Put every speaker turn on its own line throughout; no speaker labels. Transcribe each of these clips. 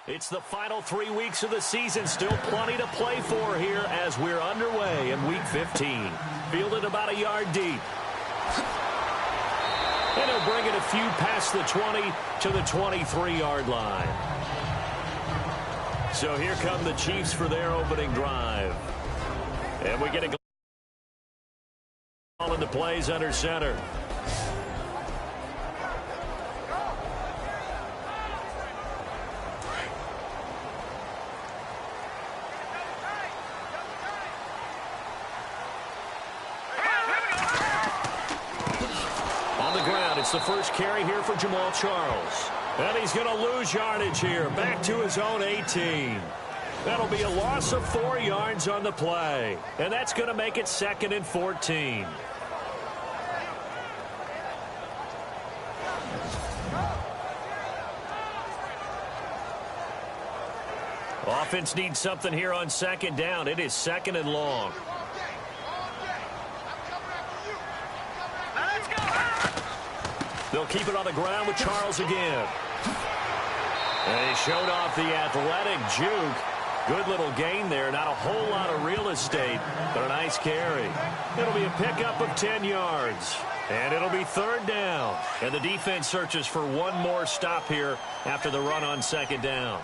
It's the final 3 weeks of the season. Still plenty to play for here as we're underway in Week 15. Fielded about a yard deep. And he'll bring it a few past the 20 to the 23-yard line. So here come the Chiefs for their opening drive. And we get a ball into plays under center. It's the first carry here for Jamal Charles. And he's going to lose yardage here. Back to his own 18. That'll be a loss of 4 yards on the play. And that's going to make it 2nd and 14. Offense needs something here on 2nd down. It is 2nd and long. They'll keep it on the ground with Charles again. And he showed off the athletic juke. Good little gain there. Not a whole lot of real estate, but a nice carry. It'll be a pickup of 10 yards. And it'll be 3rd down. And the defense searches for one more stop here after the run on 2nd down.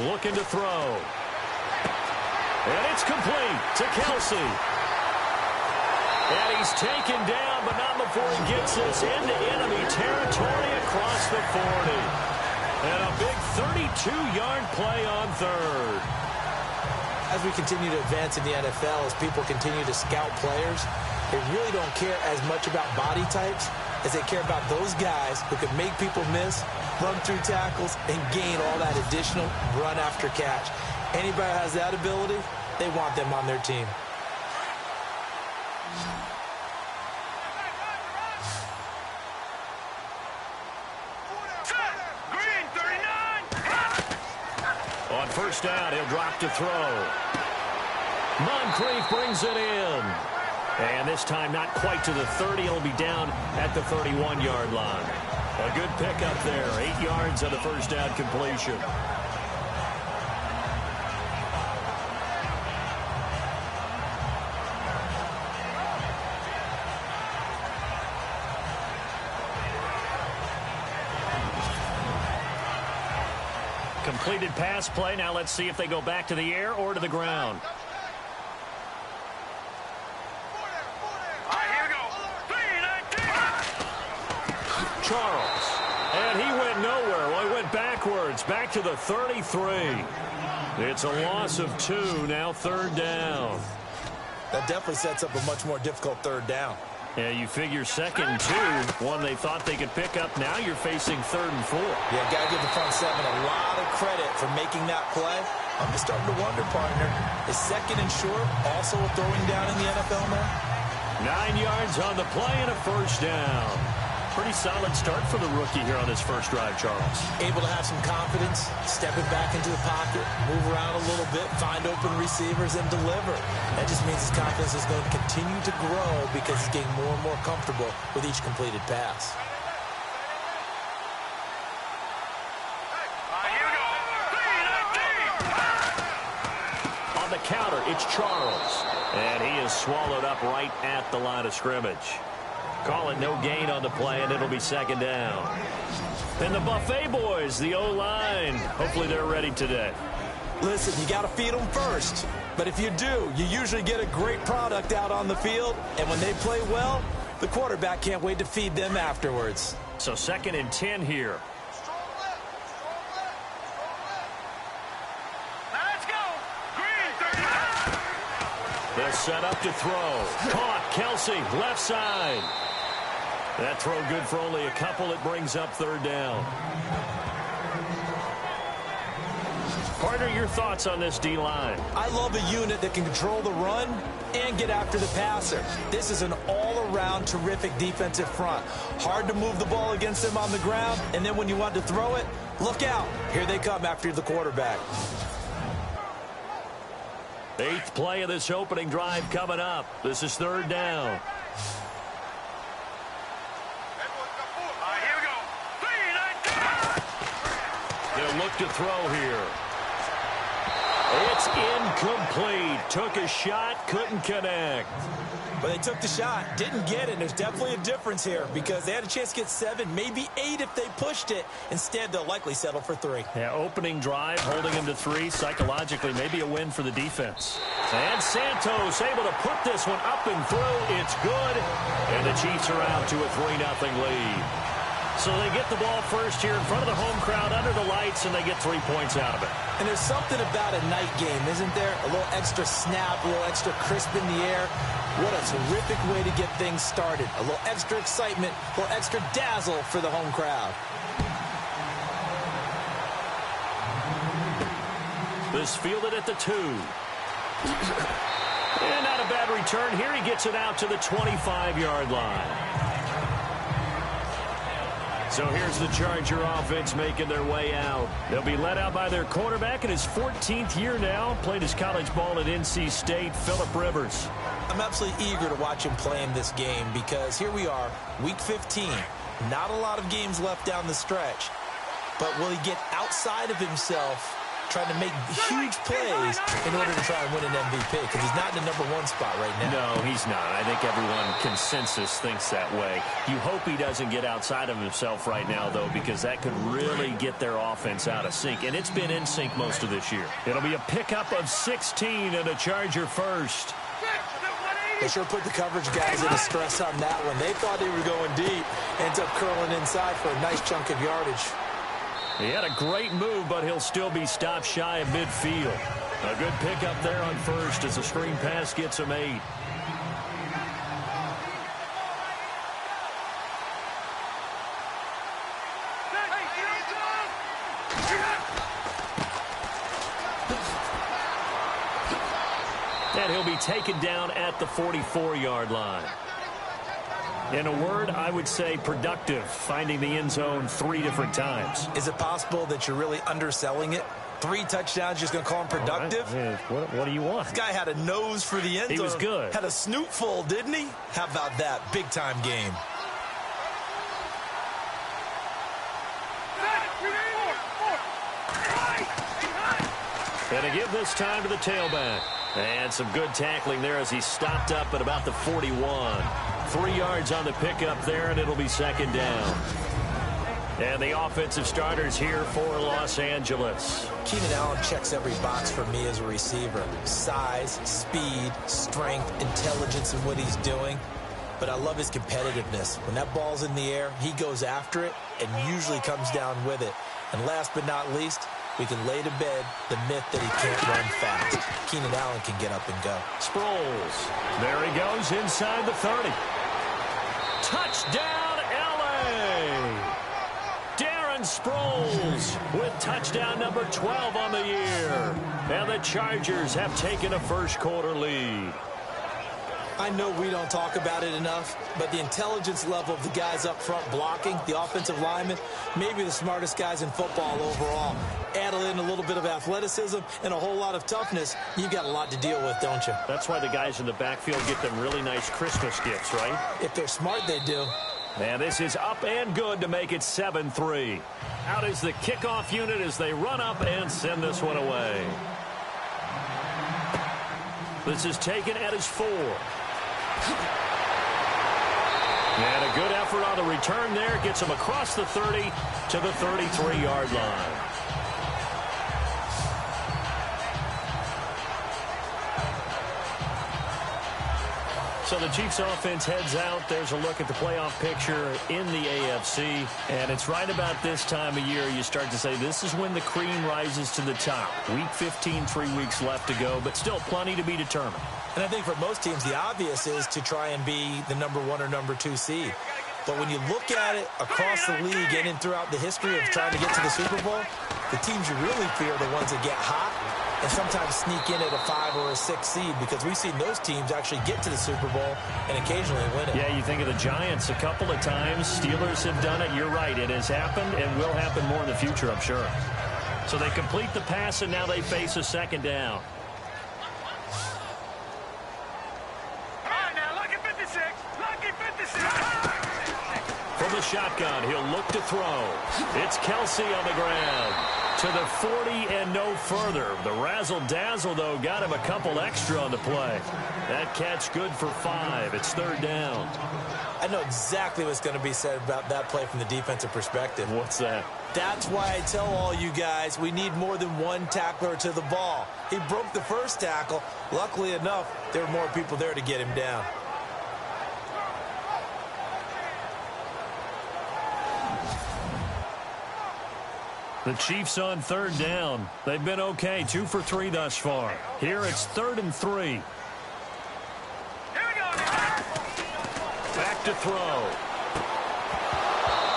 Looking to throw. And it's complete to Kelsey. And he's taken down, but not before he gets this into enemy territory across the 40. And a big 32-yard play on 3rd.
As we continue to advance in the NFL, as people continue to scout players, they really don't care as much about body types as they care about those guys who can make people miss, run through tackles, and gain all that additional run after catch. Anybody who has that ability, they want them on their team.
On 1st down, he'll drop to throw. Moncrief brings it in. And this time not quite to the 30. It'll be down at the 31-yard line. A good pickup there. 8 yards on the 1st down completion. Completed pass play. Now let's see if they go back to the air or to the ground. Charles. And he went nowhere. Well, he went backwards. Back to the 33. It's a loss of 2. Now 3rd down.
That definitely sets up a much more difficult 3rd down.
Yeah, you figure 2nd and 2, one they thought they could pick up. Now you're facing 3rd and 4.
Yeah, got to give the front 7 a lot of credit for making that play. I'm just starting to wonder, partner, is 2nd and short also a throwing down in the NFL now?
9 yards on the play and a 1st down. Pretty solid start for the rookie here on his first drive, Charles.
Able to have some confidence, stepping back into the pocket, move around a little bit, find open receivers, and deliver. That just means his confidence is going to continue to grow because he's getting more and more comfortable with each completed pass.
On the counter, it's Charles. And he is swallowed up right at the line of scrimmage. Call it no gain on the play, and it'll be 2nd down. And the Buffet boys, the O-line, hopefully they're ready today.
Listen, you got to feed them first. But if you do, you usually get a great product out on the field. And when they play well, the quarterback can't wait to feed them afterwards.
So 2nd and 10 here.
Let's go. Green 39.
They're set up to throw. Caught. Kelsey, left side. That throw good for only a couple. It brings up 3rd down. Partner, your thoughts on this D-line?
I love a unit that can control the run and get after the passer. This is an all-around terrific defensive front. Hard to move the ball against them on the ground, and then when you want to throw it, look out. Here they come after the quarterback.
8th play of this opening drive coming up. This is 3rd down. look to throw here. It's incomplete. Took a shot, couldn't connect.
But they took the shot, didn't get it. There's definitely a difference here because they had a chance to get 7, maybe 8 if they pushed it. Instead, they'll likely settle for 3.
Yeah, opening drive, holding him to 3. Psychologically, maybe a win for the defense. And Santos able to put this one up and through. It's good. And the Chiefs are out to a 3-0 lead. So they get the ball first here in front of the home crowd under the lights, and they get 3 points out of it.
And there's something about a night game, isn't there? A little extra snap, a little extra crisp in the air. What a terrific way to get things started. A little extra excitement, a little extra dazzle for the home crowd.
This fielded at the 2. And not a bad return here. He gets it out to the 25-yard line. So here's the Charger offense making their way out. They'll be led out by their quarterback in his 14th year now. Played his college ball at NC State, Phillip Rivers.
I'm absolutely eager to watch him play in this game because here we are, week 15. Not a lot of games left down the stretch. But will he get outside of himself trying to make huge plays in order to try and win an MVP? Because he's not in the #1 spot right now.
No, he's not. I think everyone consensus thinks that way. You hope he doesn't get outside of himself right now, though, because that could really get their offense out of sync. And it's been in sync most of this year. It'll be a pickup of 16 and a Charger first.
They sure put the coverage guys into stress on that one. They thought they were going deep. Ends up curling inside for a nice chunk of yardage.
He had a great move, but he'll still be stopped shy of midfield. A good pickup there on first as the screen pass gets him 8. And he'll be taken down at the 44-yard line. In a word, I would say productive, finding the end zone 3 different times.
Is it possible that you're really underselling it? 3 touchdowns, just going to call him productive?
Right. What do you want?
This guy had a nose for the end zone.
He was good.
Had a snoot full, didn't he? How about that? Big-time game.
And to give this time to the tailback. And some good tackling there as he stopped up at about the 41. 3 yards on the pickup there, and it'll be second down. And the offensive starters here for Los Angeles.
Keenan Allen checks every box for me as a receiver. Size, speed, strength, intelligence in what he's doing. But I love his competitiveness. When that ball's in the air, he goes after it and usually comes down with it. And last but not least, we can lay to bed the myth that he can't run fast. Keenan Allen can get up and go.
Sproles. There he goes inside the 30. Touchdown, L.A. Darren Sproles with touchdown number 12 on the year. And the Chargers have taken a first-quarter lead.
I know we don't talk about it enough, but the intelligence level of the guys up front blocking, the offensive linemen, maybe the smartest guys in football overall. Add in a little bit of athleticism and a whole lot of toughness, you've got a lot to deal with, don't you?
That's why the guys in the backfield get them really nice Christmas gifts, right?
If they're smart, they do.
And this is up and good to make it 7-3. Out is the kickoff unit as they run up and send this one away. This is taken at his 4. And a good effort on the return there. Gets him across the 30 to the 33-yard line. So the Chiefs offense heads out. There's a look at the playoff picture in the AFC. And it's right about this time of year you start to say this is when the cream rises to the top. Week 15, 3 weeks left to go, but still plenty to be determined.
And I think for most teams, the obvious is to try and be the #1 or #2 seed. But when you look at it across the league and throughout the history of trying to get to the Super Bowl, the teams you really fear are the ones that get hot and sometimes sneak in at a 5 or a 6 seed, because we've seen those teams actually get to the Super Bowl and occasionally win it.
Yeah, you think of the Giants a couple of times. Steelers have done it. You're right. It has happened and will happen more in the future, I'm sure. So they complete the pass, and now they face a second down. From the shotgun, he'll look to throw. It's Kelsey on the ground. to the 40 and no further. The razzle-dazzle, though, got him a couple extra on the play. That catch good for 5. It's 3rd down.
I know exactly what's going to be said about that play from the defensive perspective.
What's that?
That's why I tell all you guys we need more than one tackler to the ball. He broke the first tackle. Luckily enough, there were more people there to get him down.
The Chiefs on 3rd down. They've been okay, 2 for 3 thus far. Here it's 3rd and 3. Back to throw.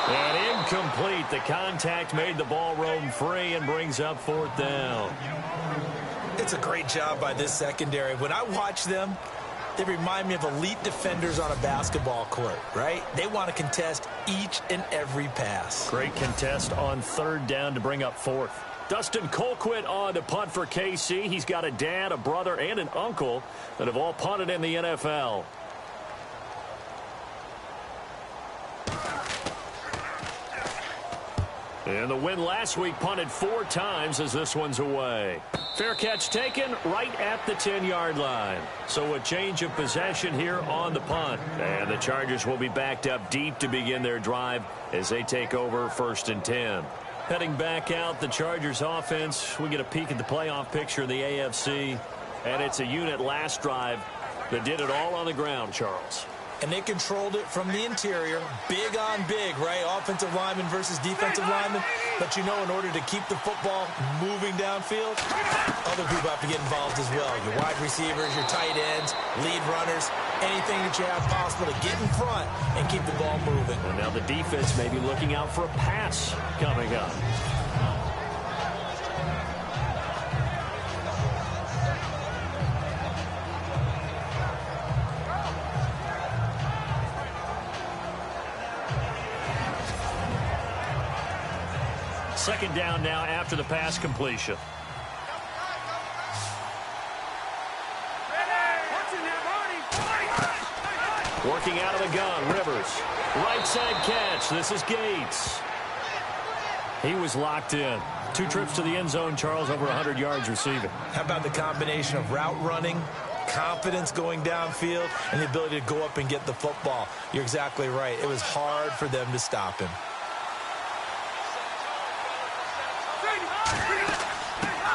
And incomplete. The contact made the ball roam free and brings up 4th down.
It's a great job by this secondary. When I watch them, they remind me of elite defenders on a basketball court, right? They want to contest each and every pass.
Great contest on 3rd down to bring up 4th. Dustin Colquitt on to punt for KC. He's got a dad, a brother, and an uncle that have all punted in the NFL. And the win last week punted 4 times as this one's away. Fair catch taken right at the 10-yard line. So a change of possession here on the punt. And the Chargers will be backed up deep to begin their drive as they take over 1st and 10. Heading back out, the Chargers offense. We get a peek at the playoff picture in the AFC. And it's a unit last drive that did it all on the ground, Charles.
And they controlled it from the interior, big on big, right? Offensive lineman versus defensive lineman. But, you know, in order to keep the football moving downfield, other people have to get involved as well. Your wide receivers, your tight ends, lead runners, anything that you have possible to get in front and keep the ball moving.
And now the defense may be looking out for a pass coming up. Second down now after the pass completion. Working out of the gun, Rivers. Right side catch. This is Gates. He was locked in. 2 trips to the end zone, Charles, over 100 yards receiving.
How about the combination of route running, confidence going downfield, and the ability to go up and get the football? You're exactly right. It was hard for them to stop him.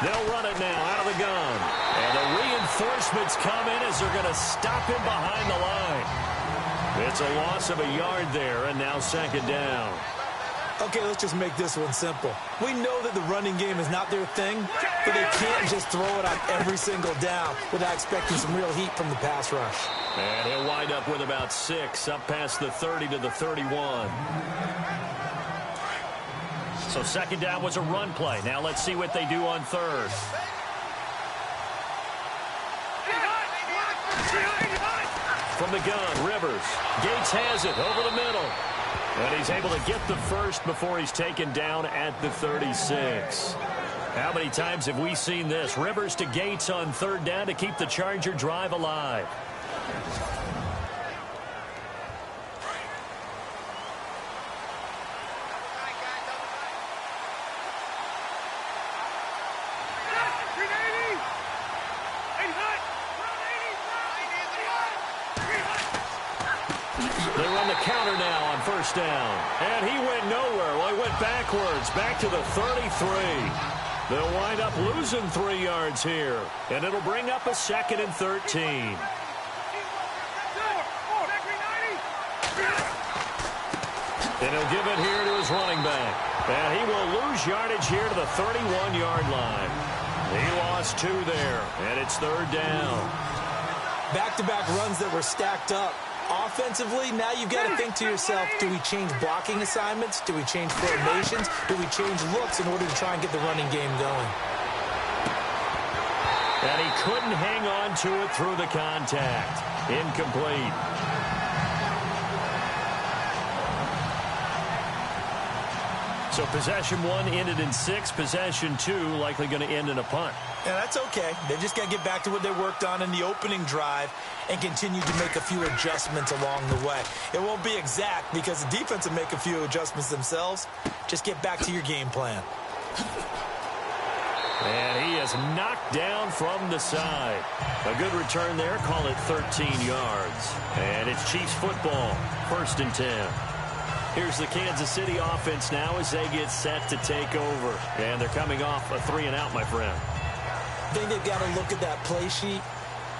They'll run it now out of the gun. And the reinforcements come in as they're going to stop him behind the line. It's a loss of a yard there, and now 2nd down.
Okay, let's just make this one simple. We know that the running game is not their thing, but they can't just throw it on every single down without expecting some real heat from the pass rush.
And he'll wind up with about 6, up past the 30 to the 31. So 2nd down was a run play. Now let's see what they do on 3rd. From the gun, Rivers. Gates has it over the middle. And he's able to get the first before he's taken down at the 36. How many times have we seen this? Rivers to Gates on 3rd down to keep the Charger drive alive. They run the counter now on 1st down. And he went nowhere. Well, he went backwards, back to the 33. They'll wind up losing 3 yards here. And it'll bring up a 2nd and 13. And he'll give it here to his running back. And he will lose yardage here to the 31-yard line. He lost 2 there, and it's 3rd down.
Back-to-back runs that were stacked up. Offensively, now you've got to think to yourself, do we change blocking assignments? Do we change formations? Do we change looks in order to try and get the running game going?
And he couldn't hang on to it through the contact. Incomplete. So possession 1 ended in 6. Possession 2 likely going to end in a punt.
Yeah, that's okay. They just got to get back to what they worked on in the opening drive and continue to make a few adjustments along the way. It won't be exact because the defense will make a few adjustments themselves. Just get back to your game plan.
And he is knocked down from the side. A good return there. Call it 13 yards. And it's Chiefs football. 1st and 10. Here's the Kansas City offense now as they get set to take over. And they're coming off a 3-and-out, my friend.
I think they've got to look at that play sheet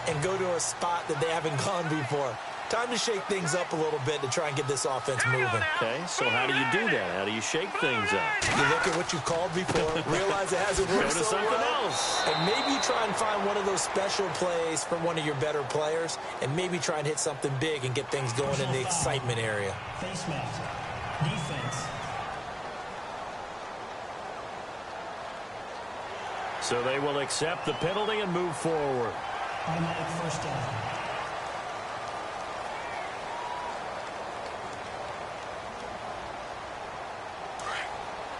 and go to a spot that they haven't gone before. Time to shake things up a little bit to try and get this offense moving.
Okay, so how do you do that? How do you shake things up?
You look at what you've called before, realize it hasn't worked
Go to
so
something
well,
else.
and maybe try and find one of those special plays from one of your better players, and maybe try and hit something big and get things going in the excitement area.
Face mask. Defense.
So they will accept the penalty and move forward.
Automatic first down.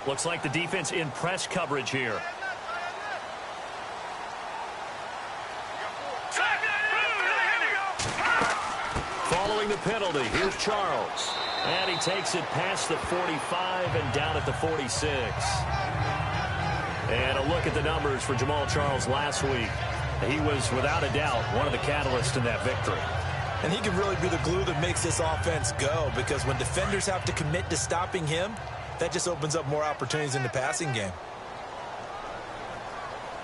Looks like the defense in press coverage here. Following the penalty, here's Charles. And he takes it past the 45 and down at the 46. And a look at the numbers for Jamal Charles last week. He was, without a doubt, one of the catalysts in that victory.
And he can really be the glue that makes this offense go, because when defenders have to commit to stopping him, that just opens up more opportunities in the passing game.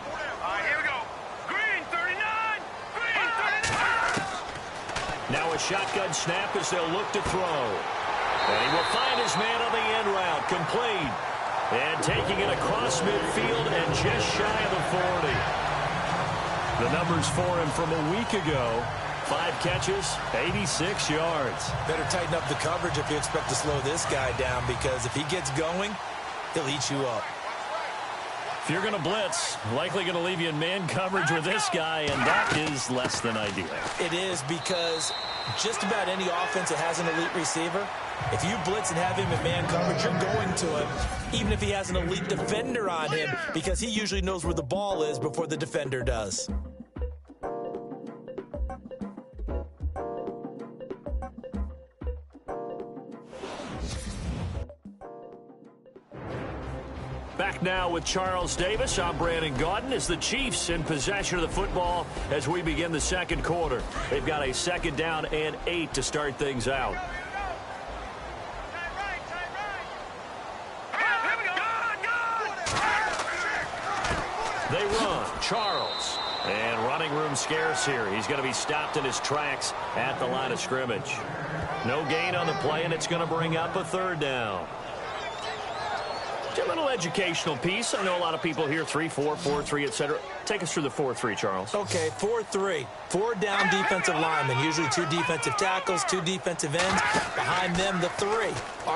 All right, here we go. Green 39. Green 39.
Now a shotgun snap as they'll look to throw. And he will find his man on the end route. Complete. And taking it across midfield and just shy of the 40. The numbers for him from a week ago. 5 catches, 86 yards.
Better tighten up the coverage if you expect to slow this guy down, because if he gets going, he'll eat you up.
If you're going to blitz, likely going to leave you in man coverage with this guy, and that is less than ideal.
It is, because just about any offense that has an elite receiver, if you blitz and have him in man coverage, you're going to him, even if he has an elite defender on him, because he usually knows where the ball is before the defender does.
Back now with Charles Davis. I'm Brandon Gaudin as the Chiefs in possession of the football as we begin the second quarter. They've got a 2nd down and 8 to start things out. They run. Charles. And running room scarce here. He's going to be stopped in his tracks at the line of scrimmage. No gain on the play, and it's going to bring up a 3rd down. A little educational piece. I know a lot of people here 3-4, 4-3, etc. Take us through the 4-3, Charles.
Okay, 4-3. 4 down defensive linemen, usually 2 defensive tackles, 2 defensive ends. Behind them, the 3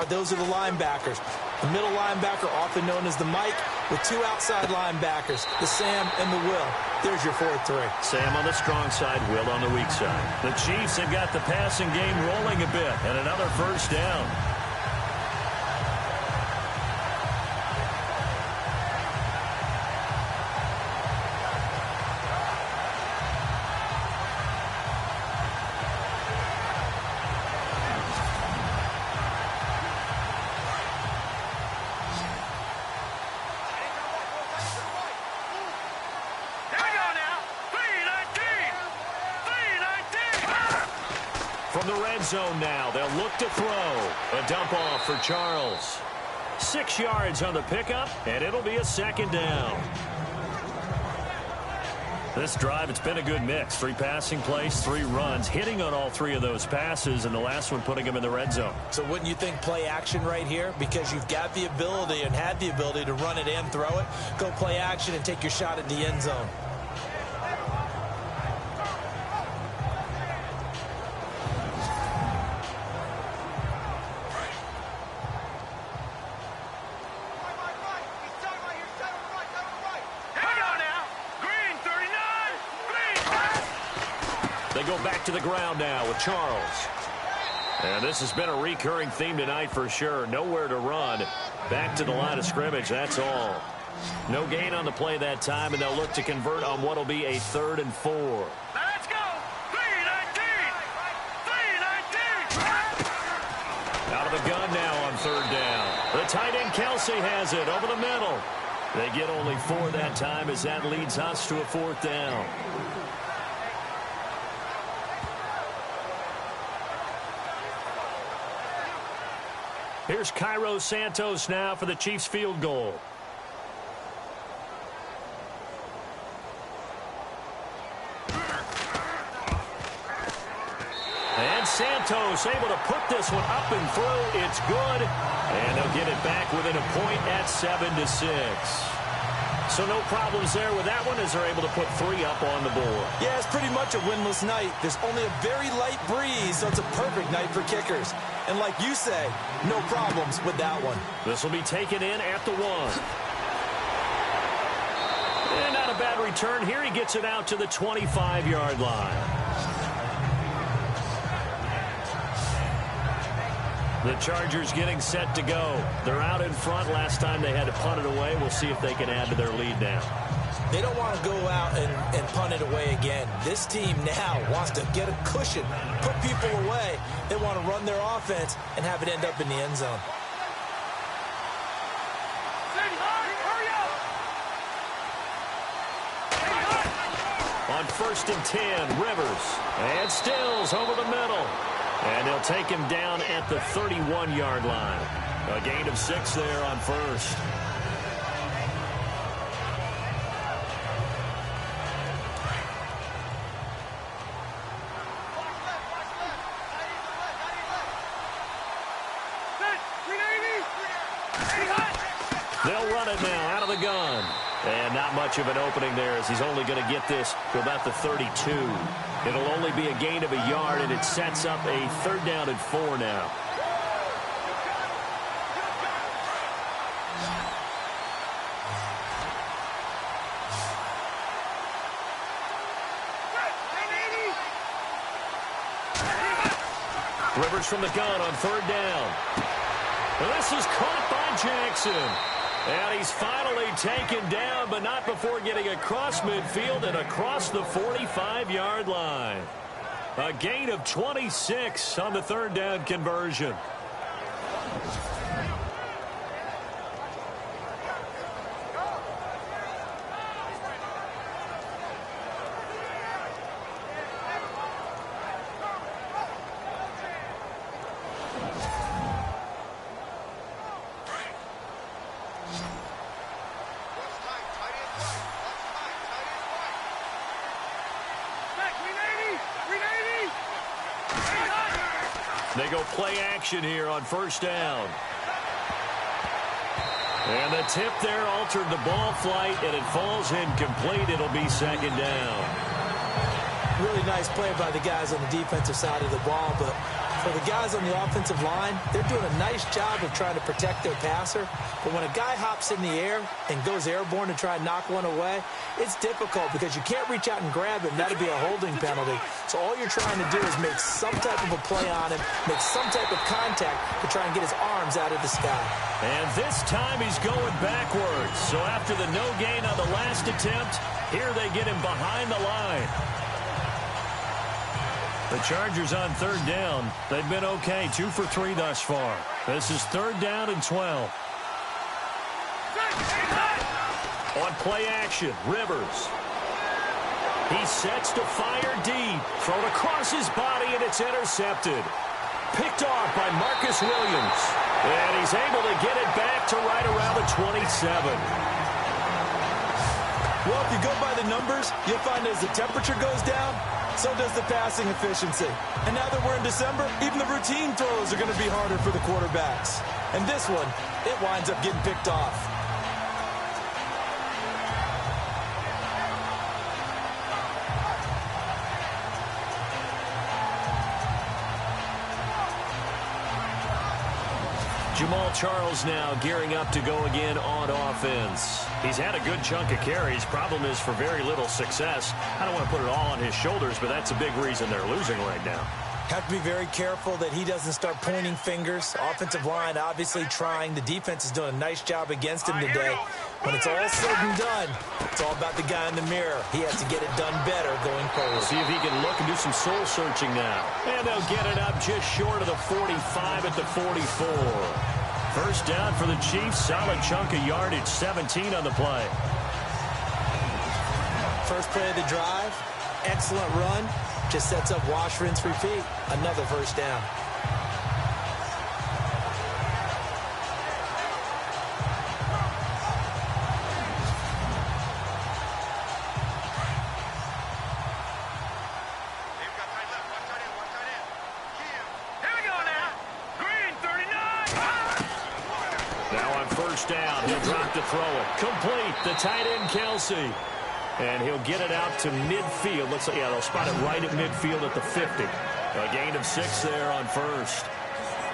those are the linebackers. The middle linebacker, often known as the Mike, with 2 outside linebackers, the Sam and the Will. There's your 4-3.
Sam on the strong side, Will on the weak side. The Chiefs have got the passing game rolling a bit, and another 1st down. From the red zone now, they'll look to throw. A dump off for Charles. 6 yards on the pickup, and it'll be a 2nd down. This drive, it's been a good mix. 3 passing plays, 3 runs, hitting on all 3 of those passes, and the last one putting him in the red zone.
So wouldn't you think play action right here? Because you've got the ability and had the ability to run it and throw it. Go play action and take your shot at the end zone.
They go back to the ground now with Charles. And this has been a recurring theme tonight for sure. Nowhere to run. Back to the line of scrimmage, that's all. No gain on the play that time, and they'll look to convert on what will be a 3rd and 4.
Let's go! 3-19! 3-19!
Out of the gun now on 3rd down. The tight end Kelsey has it over the middle. They get only 4 that time as that leads us to a 4th down. Here's Cairo Santos now for the Chiefs field goal. And Santos able to put this one up and through. It's good. And they'll get it back within a point at 7-6. So no problems there with that one as they're able to put 3 up on the board.
Yeah, it's pretty much a winless night. There's only a very light breeze, so it's a perfect night for kickers. And like you say, no problems with that one.
This will be taken in at the 1. And not a bad return here. He gets it out to the 25-yard line. The Chargers getting set to go. They're out in front. Last time they had to punt it away. We'll see if they can add to their lead now.
They don't want to go out and punt it away again. This team now wants to get a cushion, put people away. They want to run their offense and have it end up in the end zone.
On 1st and 10, Rivers. And Stills over the middle. And they'll take him down at the 31-yard line. A gain of 6 there on 1st. They'll run it now out of the gun. And not much of an opening there as he's only going to get this to about the 32. It'll only be a gain of a yard, and it sets up a 3rd down and 4 now. Rivers from the gun on 3rd down. Well, this is caught by Jackson. And he's finally taken down, but not before getting across midfield and across the 45-yard line. A gain of 26 on the 3rd down conversion. They go play action here on 1st down. And the tip there altered the ball flight, and it falls incomplete. It'll be 2nd down.
Really nice play by the guys on the defensive side of the ball, but for the guys on the offensive line, they're doing a nice job of trying to protect their passer. But when a guy hops in the air and goes airborne to try and knock one away, it's difficult because you can't reach out and grab him. That'd be a holding penalty. So all you're trying to do is make some type of a play on him, make some type of contact to try and get his arms out of the sky.
And this time he's going backwards. So after the no gain on the last attempt, here they get him behind the line. The Chargers on 3rd down. They've been okay, 2 for 3 thus far. This is 3rd down and 12. On play action, Rivers. He sets to fire deep. Thrown across his body, and it's intercepted. Picked off by Marcus Williams. And he's able to get it back to right around the 27.
Well, if you go by the numbers, you'll find as the temperature goes down, so does the passing efficiency. And now that we're in December, even the routine throws are going to be harder for the quarterbacks. And this one, it winds up getting picked off.
Jamal Charles now gearing up to go again on offense. He's had a good chunk of carries. Problem is for very little success. I don't want to put it all on his shoulders, but that's a big reason they're losing right now.
Have to be very careful that he doesn't start pointing fingers. Offensive line obviously trying. The defense is doing a nice job against him today. When it's all said and done, it's all about the guy in the mirror. He has to get it done better going forward.
See if he can look and do some soul searching now. And they'll get it up just short of the 45 at the 44. First down for the Chiefs. Solid chunk of yardage. 17 on the play.
First play of the drive. Excellent run. Just sets up wash, rinse, repeat. Another first down.
Down. He'll drop to throw it. Complete. The tight end, Kelsey. And he'll get it out to midfield. Looks like, yeah, they'll spot it right at midfield at the 50. A gain of 6 there on first.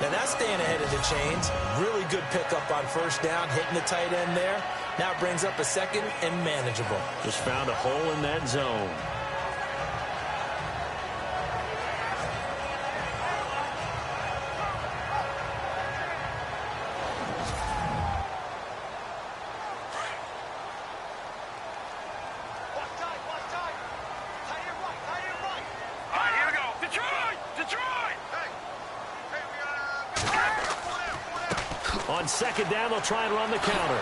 Now that's staying ahead of the chains. Really good pickup on first down, hitting the tight end there. Now it brings up a second and manageable.
Just found a hole in that zone. On second down, they'll try and run the counter.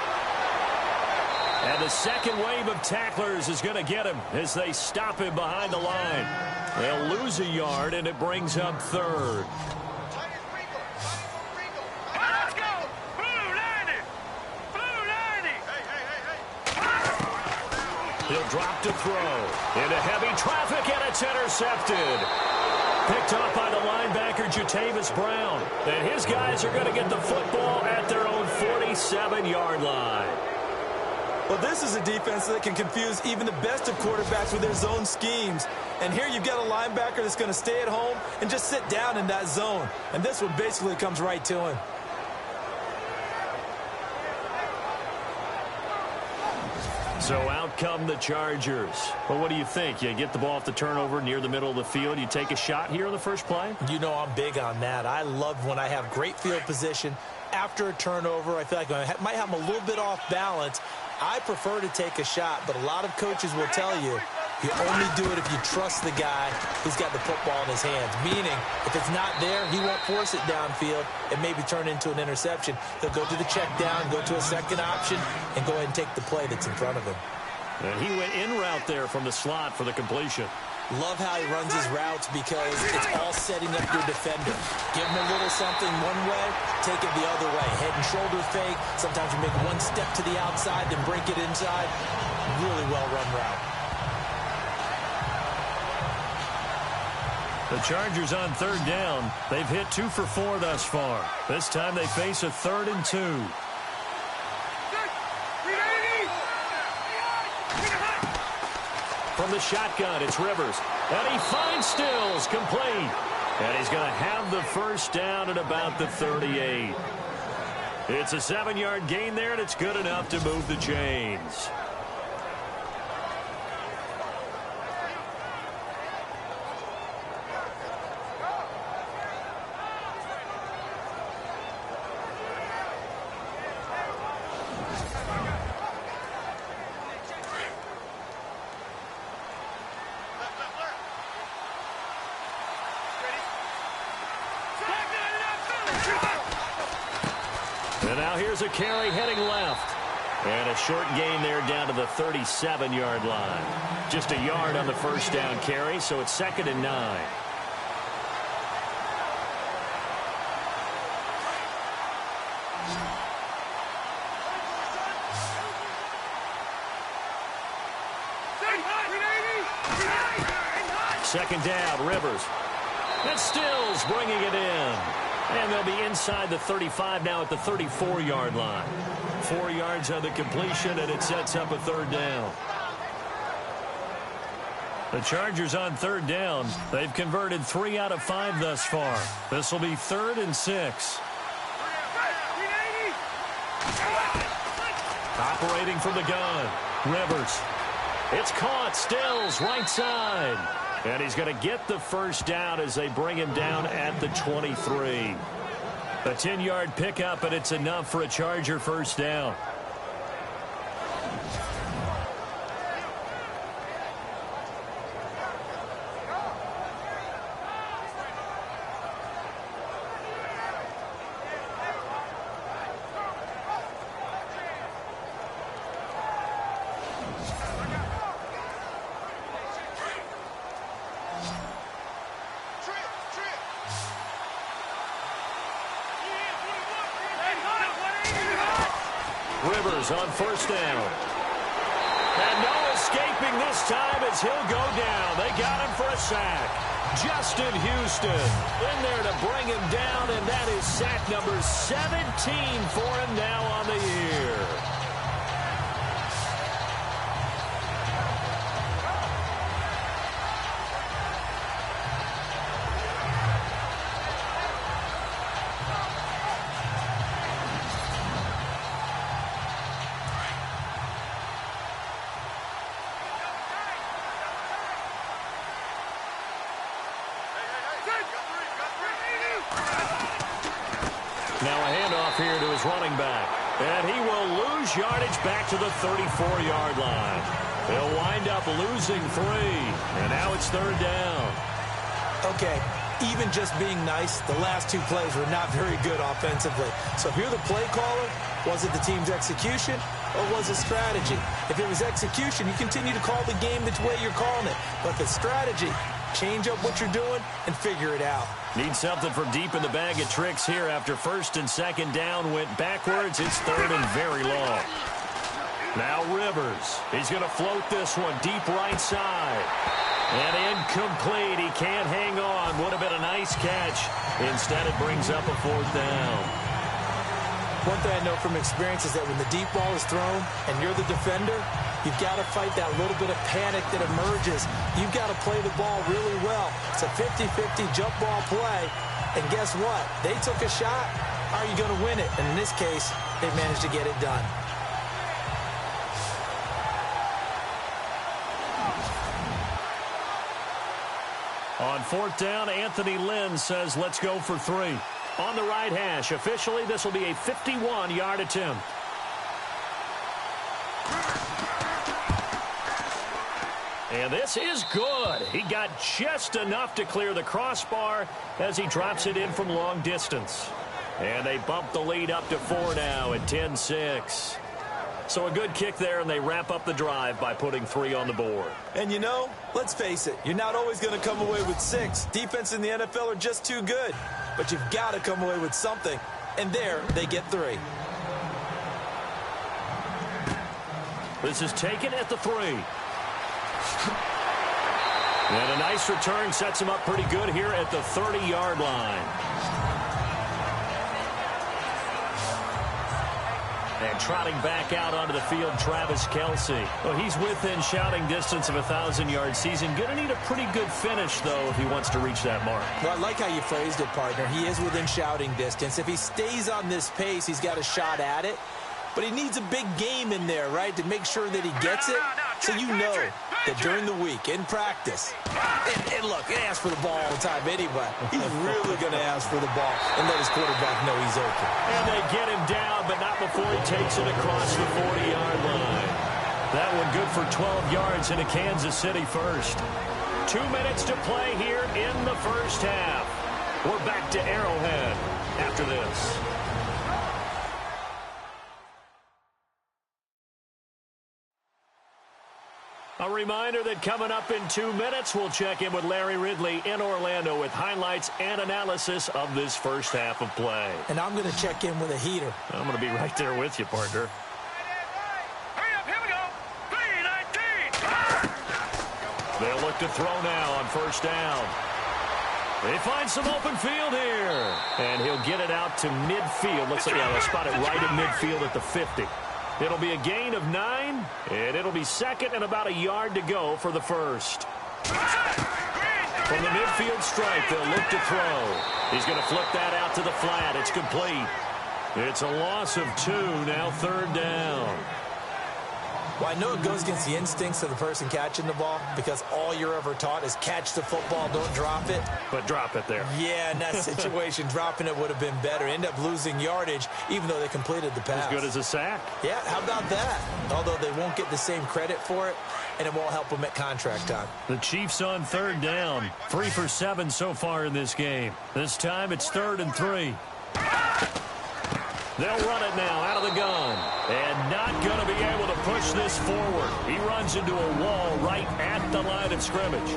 And the second wave of tacklers is going to get him as they stop him behind the line. They'll lose a yard, and it brings up third.
Let's go! Blue 90! Blue 90!
He'll drop to throw. Into heavy traffic, and it's intercepted. Picked off by the linebacker, Jatavis Brown. And his guys are going to get the football at their own 47-yard line.
Well, this is a defense that can confuse even the best of quarterbacks with their zone schemes. And here you've got a linebacker that's going to stay at home and just sit down in that zone. And this one basically comes right to him.
So out come the Chargers. Well, what do you think? You get the ball off the turnover near the middle of the field. You take a shot here on the first play?
You know I'm big on that. I love when I have great field position. After a turnover, I feel like I might have them a little bit off balance. I prefer to take a shot, but a lot of coaches will tell you, you only do it if you trust the guy who's got the football in his hands. Meaning, if it's not there, he won't force it downfield and maybe turn into an interception. He'll go to the check down, go to a second option, and go ahead and take the play that's in front of him.
And he went in route there from the slot for the completion.
Love how he runs his routes because it's all setting up your defender. Give him a little something one way, take it the other way. Head and shoulder fake. Sometimes you make one step to the outside, then break it inside. Really well-run route.
The Chargers on third down. They've hit 2 for 4 thus far. This time they face a 3rd and 2. From the shotgun, it's Rivers. And he finds Stills, complete. And he's going to have the first down at about the 38. It's a 7-yard gain there, and it's good enough to move the chains. And now here's a carry heading left. And a short gain there down to the 37-yard line. Just a yard on the first down carry, so it's 2nd and 9. Second down, Rivers. And Stills bringing it in. And they'll be inside the 35 now at the 34-yard line. 4 yards on the completion, and it sets up a 3rd down. The Chargers on 3rd down. They've converted 3 out of 5 thus far. This will be 3rd and 6. Operating from the gun, Rivers. It's caught, Stills, right side. And he's going to get the first down as they bring him down at the 23. A 10-yard pickup, and it's enough for a Charger first down. Rivers on first down. And no escaping this time as he'll go down. They got him for a sack. Justin Houston in there to bring him down, and that is sack number 17 for him now on the year. Now a handoff here to his running back. And he will lose yardage back to the 34-yard line. They'll wind up losing 3. And now it's third down.
Okay, even just being nice, the last 2 plays were not very good offensively. So if you're the play caller, was it the team's execution or was it strategy? If it was execution, you continue to call the game the way you're calling it. But if it's strategy, change up what you're doing and figure it out.
Need something from deep in the bag of tricks here after first and second down went backwards. It's third and very long. Now Rivers. He's going to float this one deep right side. And incomplete. He can't hang on. Would have been a nice catch. Instead, it brings up a fourth down.
One thing I know from experience is that when the deep ball is thrown and you're the defender, you've got to fight that little bit of panic that emerges. You've got to play the ball really well. It's a 50-50 jump ball play. And guess what? They took a shot. Are you going to win it? And in this case, they managed to get it done.
On fourth down, Anthony Lynn says, let's go for 3. On the right hash, officially, this will be a 51-yard attempt. And this is good. He got just enough to clear the crossbar as he drops it in from long distance. And they bump the lead up to 4 now at 10-6. So a good kick there, and they wrap up the drive by putting 3 on the board.
And you know, let's face it, you're not always going to come away with 6. Defense in the NFL are just too good. But you've got to come away with something. And there, they get 3.
This is taken at the 3. And a nice return sets him up pretty good here at the 30-yard line. And trotting back out onto the field, Travis Kelce. Well, he's within shouting distance of a 1,000-yard season. Going to need a pretty good finish, though, if he wants to reach that mark.
Well, I like how you phrased it, partner. He is within shouting distance. If he stays on this pace, he's got a shot at it. But he needs a big game in there, right, to make sure that he gets it. So you know that during the week, in practice, and look, he asks for the ball all the time anyway. He's really going to ask for the ball and let his quarterback know he's open.
And they get him down, but not before he takes it across the 40-yard line. That one good for 12 yards into Kansas City first. 2 minutes to play here in the first half. We're back to Arrowhead after this. A reminder that coming up in 2 minutes, we'll check in with Larry Ridley in Orlando with highlights and analysis of this first half of play.
And I'm going to check in with a heater.
I'm going to be right there with you, partner.
Hurry up, here we go. 3-19.
They'll look to throw now on first down. They find some open field here. And he'll get it out to midfield. Looks like they'll spot it right at midfield at the 50. It'll be a gain of 9, and it'll be second and about a yard to go for the first. From the midfield stripe, they'll look to throw. He's going to flip that out to the flat. It's complete. It's a loss of 2, now third down.
Well, I know it goes against the instincts of the person catching the ball because all you're ever taught is catch the football, don't drop it.
But drop it there.
Yeah, in that situation, dropping it would have been better. End up losing yardage, even though they completed the pass.
As good as a sack.
Yeah, how about that? Although they won't get the same credit for it, and it won't help them at contract time.
The Chiefs on third down. 3 for 7 so far in this game. This time it's 3rd and 3. They'll run it now out of the gun. And not going to be able to push this forward. He runs into a wall right at the line of scrimmage.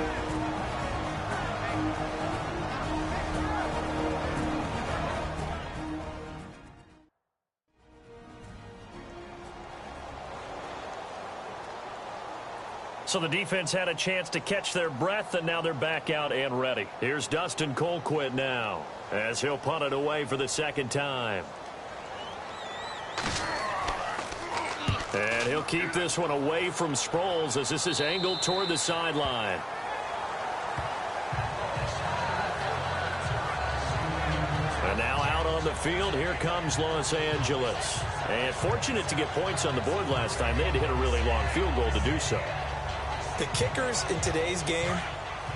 So the defense had a chance to catch their breath, and now they're back out and ready. Here's Dustin Colquitt now, as he'll punt it away for the second time. And he'll keep this one away from Sproles as this is angled toward the sideline. And now out on the field, here comes Los Angeles. And fortunate to get points on the board last time. They had to hit a really long field goal to do so.
The kickers in today's game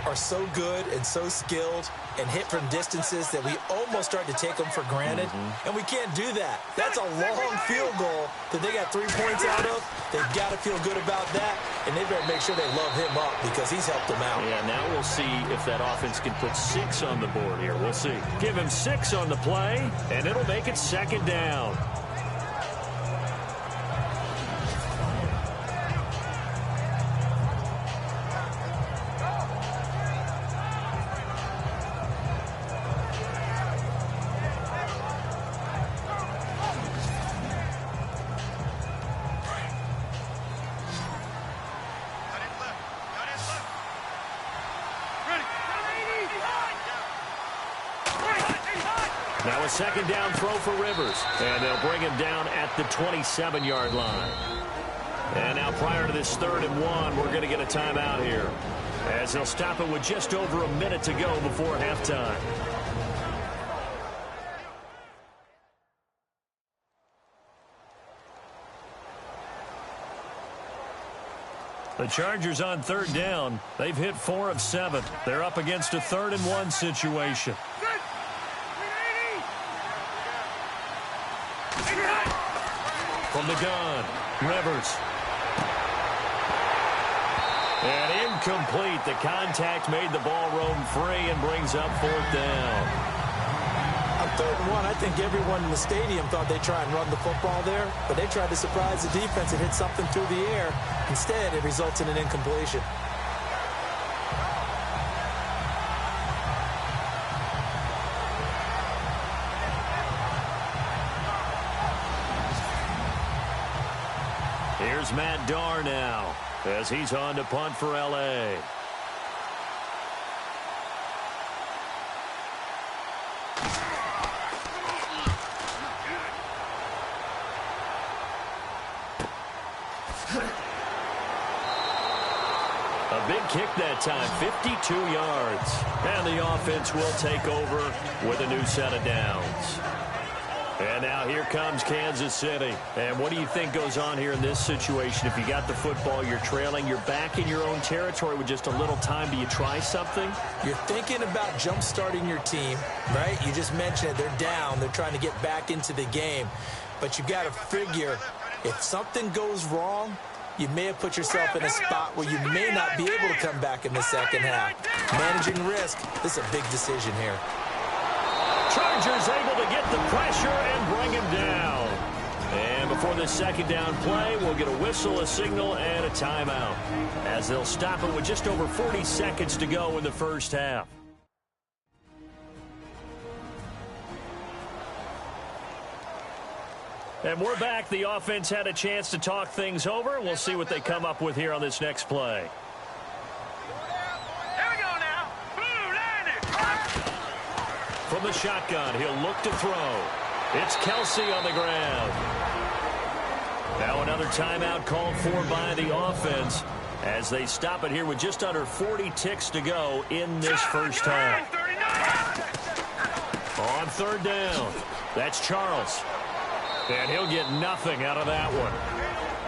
are so good and so skilled and hit from distances that we almost start to take them for granted. And we can't do that. That's a long field goal that they got 3 points out of. They've got to feel good about that, and they better make sure they love him up because he's helped them out.
Yeah, now we'll see if that offense can put 6 on the board here. We'll see. Give him 6 on the play, and it'll make it second down. Now a second down throw for Rivers. And they'll bring him down at the 27-yard line. And now prior to this 3rd and 1, we're going to get a timeout here, as they'll stop it with just over a minute to go before halftime. The Chargers on 3rd down. They've hit 4 of 7. They're up against a 3rd and 1 situation. From the gun, Rivers. And incomplete. The contact made the ball roam free and brings up 4th down.
On 3rd and 1, I think everyone in the stadium thought they'd try and run the football there, but they tried to surprise the defense and hit something through the air. Instead, it results in an incompletion.
Here's Matt Darr now, as he's on to punt for L.A. A big kick that time, 52 yards. And the offense will take over with a new set of downs. And now here comes Kansas City. And what do you think goes on here in this situation? If you got the football, you're trailing, you're back in your own territory with just a little time. Do you try something?
You're thinking about jump-starting your team, right? You just mentioned it. They're down. They're trying to get back into the game. But you've got to figure, if something goes wrong, you may have put yourself in a spot where you may not be able to come back in the second half. Managing risk, this is a big decision here.
Chargers able to get the pressure and bring him down. And before this second down play, we'll get a whistle, a signal, and a timeout, as they'll stop it with just over 40 seconds to go in the first half. And we're back. The offense had a chance to talk things over. We'll see what they come up with here on this next play. From the shotgun, he'll look to throw. It's Kelsey on the ground. Now another timeout called for by the offense, as they stop it here with just under 40 ticks to go in this first half. On 3rd down, that's Charles. And he'll get nothing out of that one.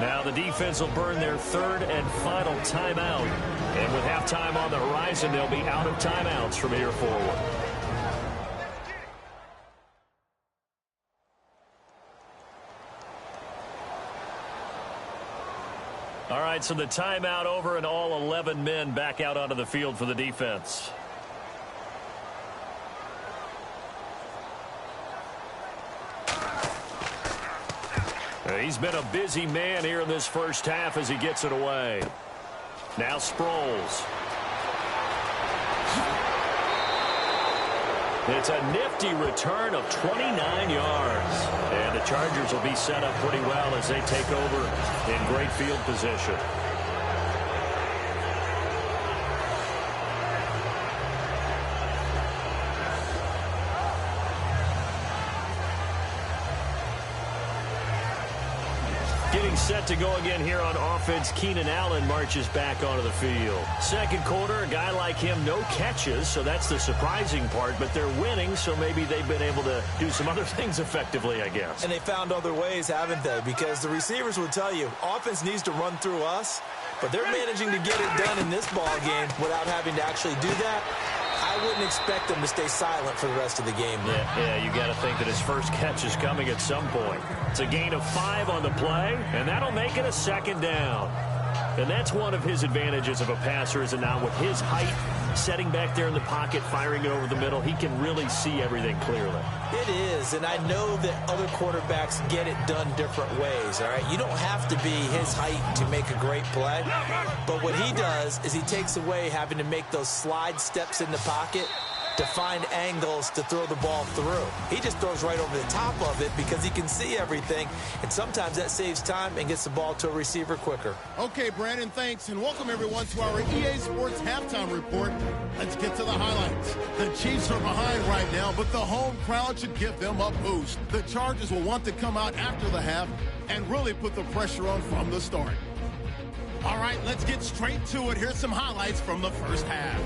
Now the defense will burn their 3rd and final timeout. And with halftime on the horizon, they'll be out of timeouts from here forward. All right, so the timeout over and all 11 men back out onto the field for the defense. He's been a busy man here in this first half as he gets it away. Now Sproles. It's a nifty return of 29 yards. And the Chargers will be set up pretty well as they take over in great field position. Getting set to go again here on offense, Keenan Allen marches back onto the field. Second quarter, a guy like him, no catches, so that's the surprising part, but they're winning, so maybe they've been able to do some other things effectively, I guess.
And they found other ways, haven't they? Because the receivers will tell you, offense needs to run through us, but they're managing to get it done in this ball game without having to actually do that. I wouldn't expect them to stay silent for the rest of the game.
Yeah, you got to think that his first catch is coming at some point. It's a gain of 5 on the play, and that'll make it a second down. And that's one of his advantages of a passer, is that now with his height, setting back there in the pocket, firing it over the middle, he can really see everything clearly.
It is, and I know that other quarterbacks get it done different ways, all right? You don't have to be his height to make a great play, but what he does is he takes away having to make those slide steps in the pocket to find angles to throw the ball through. He just throws right over the top of it because he can see everything, and sometimes that saves time and gets the ball to a receiver quicker.
Okay, Brandon, thanks, and welcome everyone to our EA Sports Halftime Report. Let's get to the highlights. The Chiefs are behind right now, but the home crowd should give them a boost. The Chargers will want to come out after the half and really put the pressure on from the start. All right, let's get straight to it. Here's some highlights from the first half.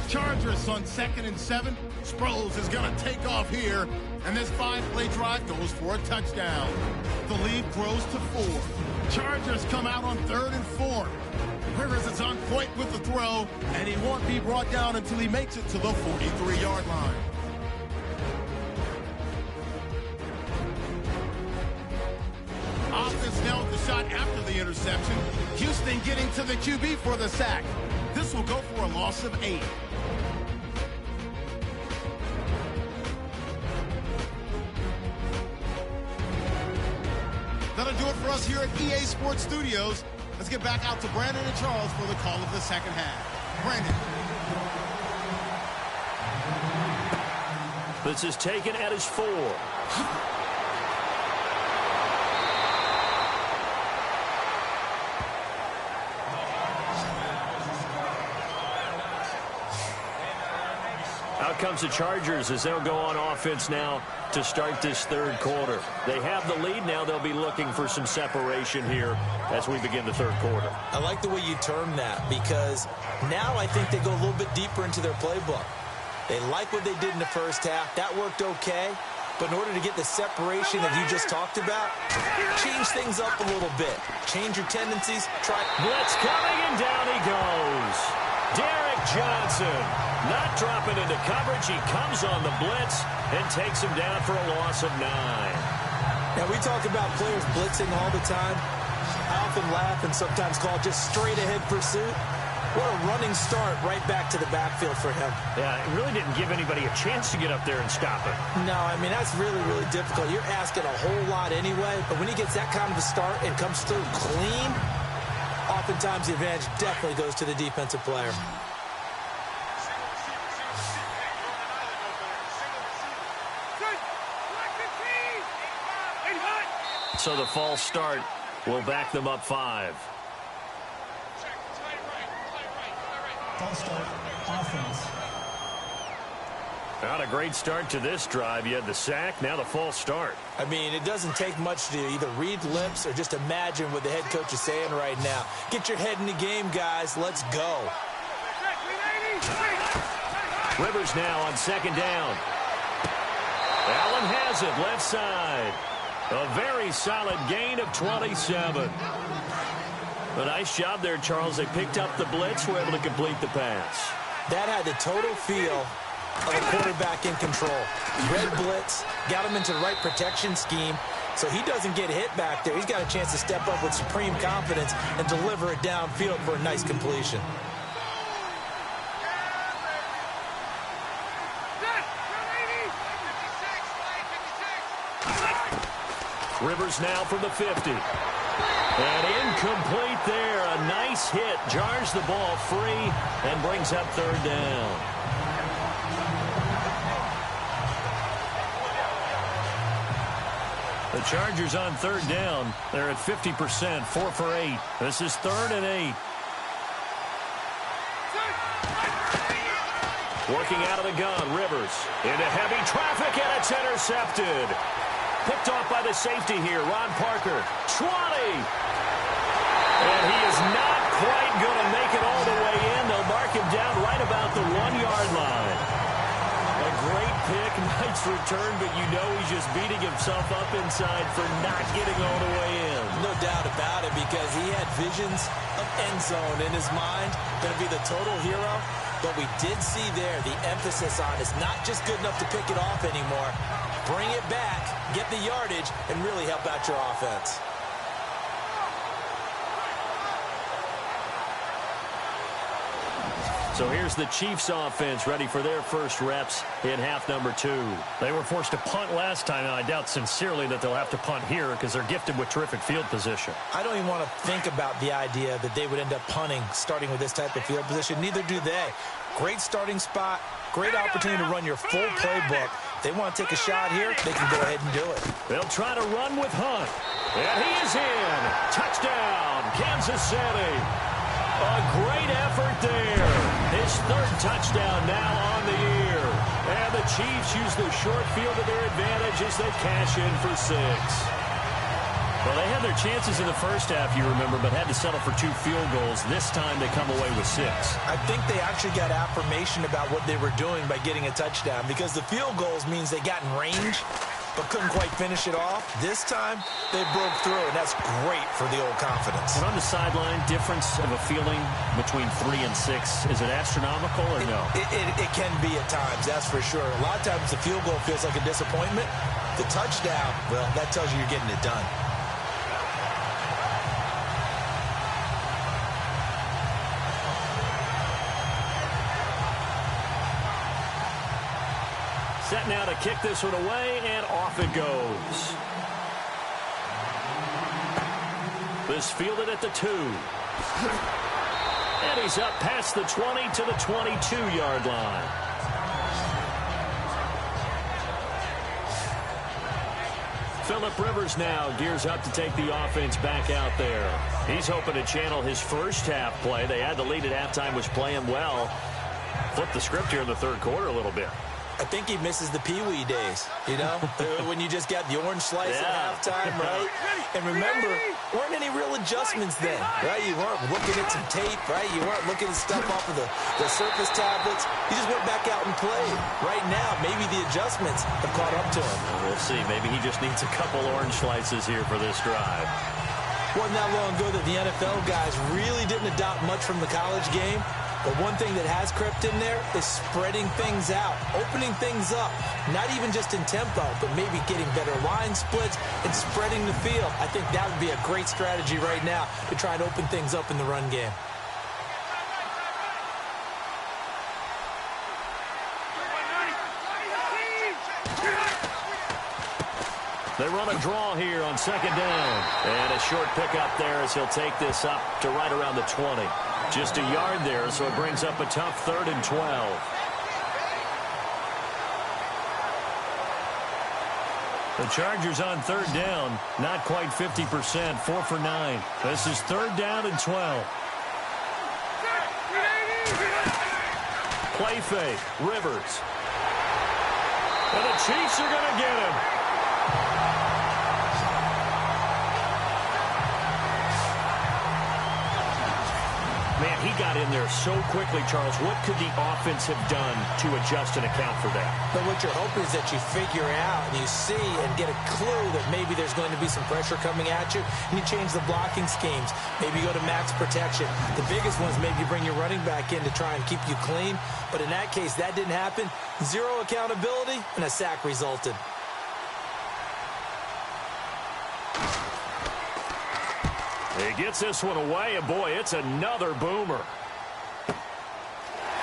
Chargers on 2nd and 7. Sproles is going to take off here, and this 5-play drive goes for a touchdown. The lead grows to 4. Chargers come out on 3rd and 4. Rivers is on point with the throw, and he won't be brought down until he makes it to the 43-yard line. Offense now with the shot after the interception. Houston getting to the QB for the sack. This will go for a loss of 8. That'll do it for us here at EA Sports Studios. Let's get back out to Brandon and Charles for the call of the second half. Brandon.
This is taken at his 4. Out comes the Chargers as they'll go on offense now to start this third quarter. They have the lead now. They'll be looking for some separation here as we begin the third quarter.
I like the way you term that, because now I think they go a little bit deeper into their playbook. They like what they did in the first half. That worked okay. But in order to get the separation that you just talked about, change things up a little bit. Change your tendencies. Try.
Blitz coming, and down he goes. Derek Johnson not dropping into coverage. He comes on the blitz and takes him down for a loss of 9.
Now, we talk about players blitzing all the time. I often laugh and sometimes call it just straight-ahead pursuit. What a running start right back to the backfield for him.
Yeah, it really didn't give anybody a chance to get up there and stop him.
No, I mean, that's really, really difficult. You're asking a whole lot anyway, but when he gets that kind of a start and comes through clean, oftentimes the advantage definitely goes to the defensive player.
So the false start will back them up 5.
False start, offense.
Not a great start to this drive. You had the sack, now the false start.
I mean, it doesn't take much to either read lips or just imagine what the head coach is saying right now. Get your head in the game, guys. Let's go.
Rivers now on 2nd down. Allen has it, left side. A very solid gain of 27. A nice job there, Charles. They picked up the blitz, were able to complete the pass.
That had the total feel of a quarterback in control. Red blitz, got him into the right protection scheme, so he doesn't get hit back there. He's got a chance to step up with supreme confidence and deliver it downfield for a nice completion.
Rivers now from the 50. And incomplete there. A nice hit. Jars the ball free and brings up 3rd down. The Chargers on 3rd down. They're at 50%, 4 for 8. This is 3rd and 8. Working out of the gun, Rivers into heavy traffic, and it's intercepted. Picked off by the safety here, Ron Parker. 20! And he is not quite going to make it all the way in. They'll mark him down right about the 1-yard line. A great pick, nice return, but you know he's just beating himself up inside for not getting all the way in.
No doubt about it, because he had visions of end zone in his mind. Going to be the total hero. But we did see there the emphasis on is not just good enough to pick it off anymore. Bring it back, get the yardage, and really help out your offense.
So here's the Chiefs offense ready for their first reps in half number 2.
They were forced to punt last time, and I doubt sincerely that they'll have to punt here because they're gifted with terrific field position.
I don't even want to think about the idea that they would end up punting starting with this type of field position. Neither do they. Great starting spot, great opportunity to run your full playbook. They want to take a shot here, they can go ahead and do it.
They'll try to run with Hunt. And he is in. Touchdown, Kansas City. A great effort there. His 3rd touchdown now on the year. And the Chiefs use the short field to their advantage as they cash in for 6.
Well, they had their chances in the first half, you remember, but had to settle for 2 field goals. This time they come away with 6.
I think they actually got affirmation about what they were doing by getting a touchdown, because the field goals means they got in range but couldn't quite finish it off. This time, they broke through, and that's great for the old confidence.
And on the sideline, difference of a feeling between 3 and 6, is it astronomical or no?
It can be at times, that's for sure. A lot of times the field goal feels like a disappointment. The touchdown, well, that tells you you're getting it done.
Set now to kick this one away, and off it goes. This fielded at the 2. And he's up past the 20 to the 22-yard line. Phillip Rivers now gears up to take the offense back out there. He's hoping to channel his first half play. They had the lead at halftime, was playing well. Flip the script here in the 3rd quarter a little bit.
I think he misses the Pee-wee days, you know, when you just got the orange slice at halftime, right? And remember, weren't any real adjustments then, right? You weren't looking at some tape, right? You weren't looking at stuff off of the surface tablets. You just went back out and played. Right now, maybe the adjustments have caught up to him.
We'll see. Maybe he just needs a couple orange slices here for this drive.
Wasn't that long ago that the NFL guys really didn't adopt much from the college game. But one thing that has crept in there is spreading things out, opening things up, not even just in tempo, but maybe getting better line splits and spreading the field. I think that would be a great strategy right now to try and open things up in the run game.
They run a draw here on 2nd down. And a short pickup there as he'll take this up to right around the 20. Just a yard there, so it brings up a tough 3rd and 12.
The Chargers on 3rd down, not quite 50%, 4 for 9. This is 3rd down and 12.
Play fake, Rivers. And the Chiefs are going to get him. Man, he got in there so quickly, Charles. What could the offense have done to adjust and account for that?
But what you're hoping is that you figure out and you see and get a clue that maybe there's going to be some pressure coming at you, and you change the blocking schemes. Maybe you go to max protection. The biggest one is maybe you bring your running back in to try and keep you clean. But in that case, that didn't happen. Zero accountability, and a sack resulted.
He gets this one away, and boy, it's another boomer.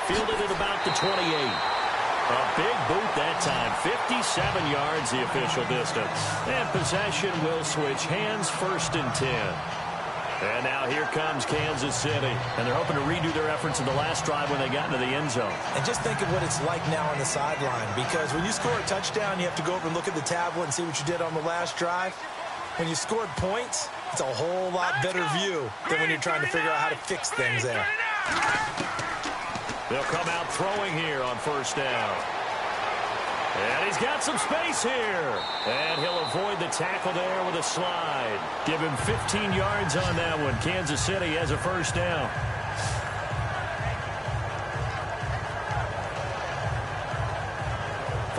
Fielded at about the 28. A big boot that time, 57 yards the official distance. And possession will switch hands, 1st and 10. And now here comes Kansas City. And they're hoping to redo their efforts in the last drive when they got into the end zone.
And just think of what it's like now on the sideline, because when you score a touchdown, you have to go over and look at the tablet and see what you did on the last drive. When you scored points, it's a whole lot better view than when you're trying to figure out how to fix things there.
They'll come out throwing here on 1st down. And He's got some space here. And he'll avoid the tackle there with a slide. Give him 15 yards on that one. Kansas City has a first down.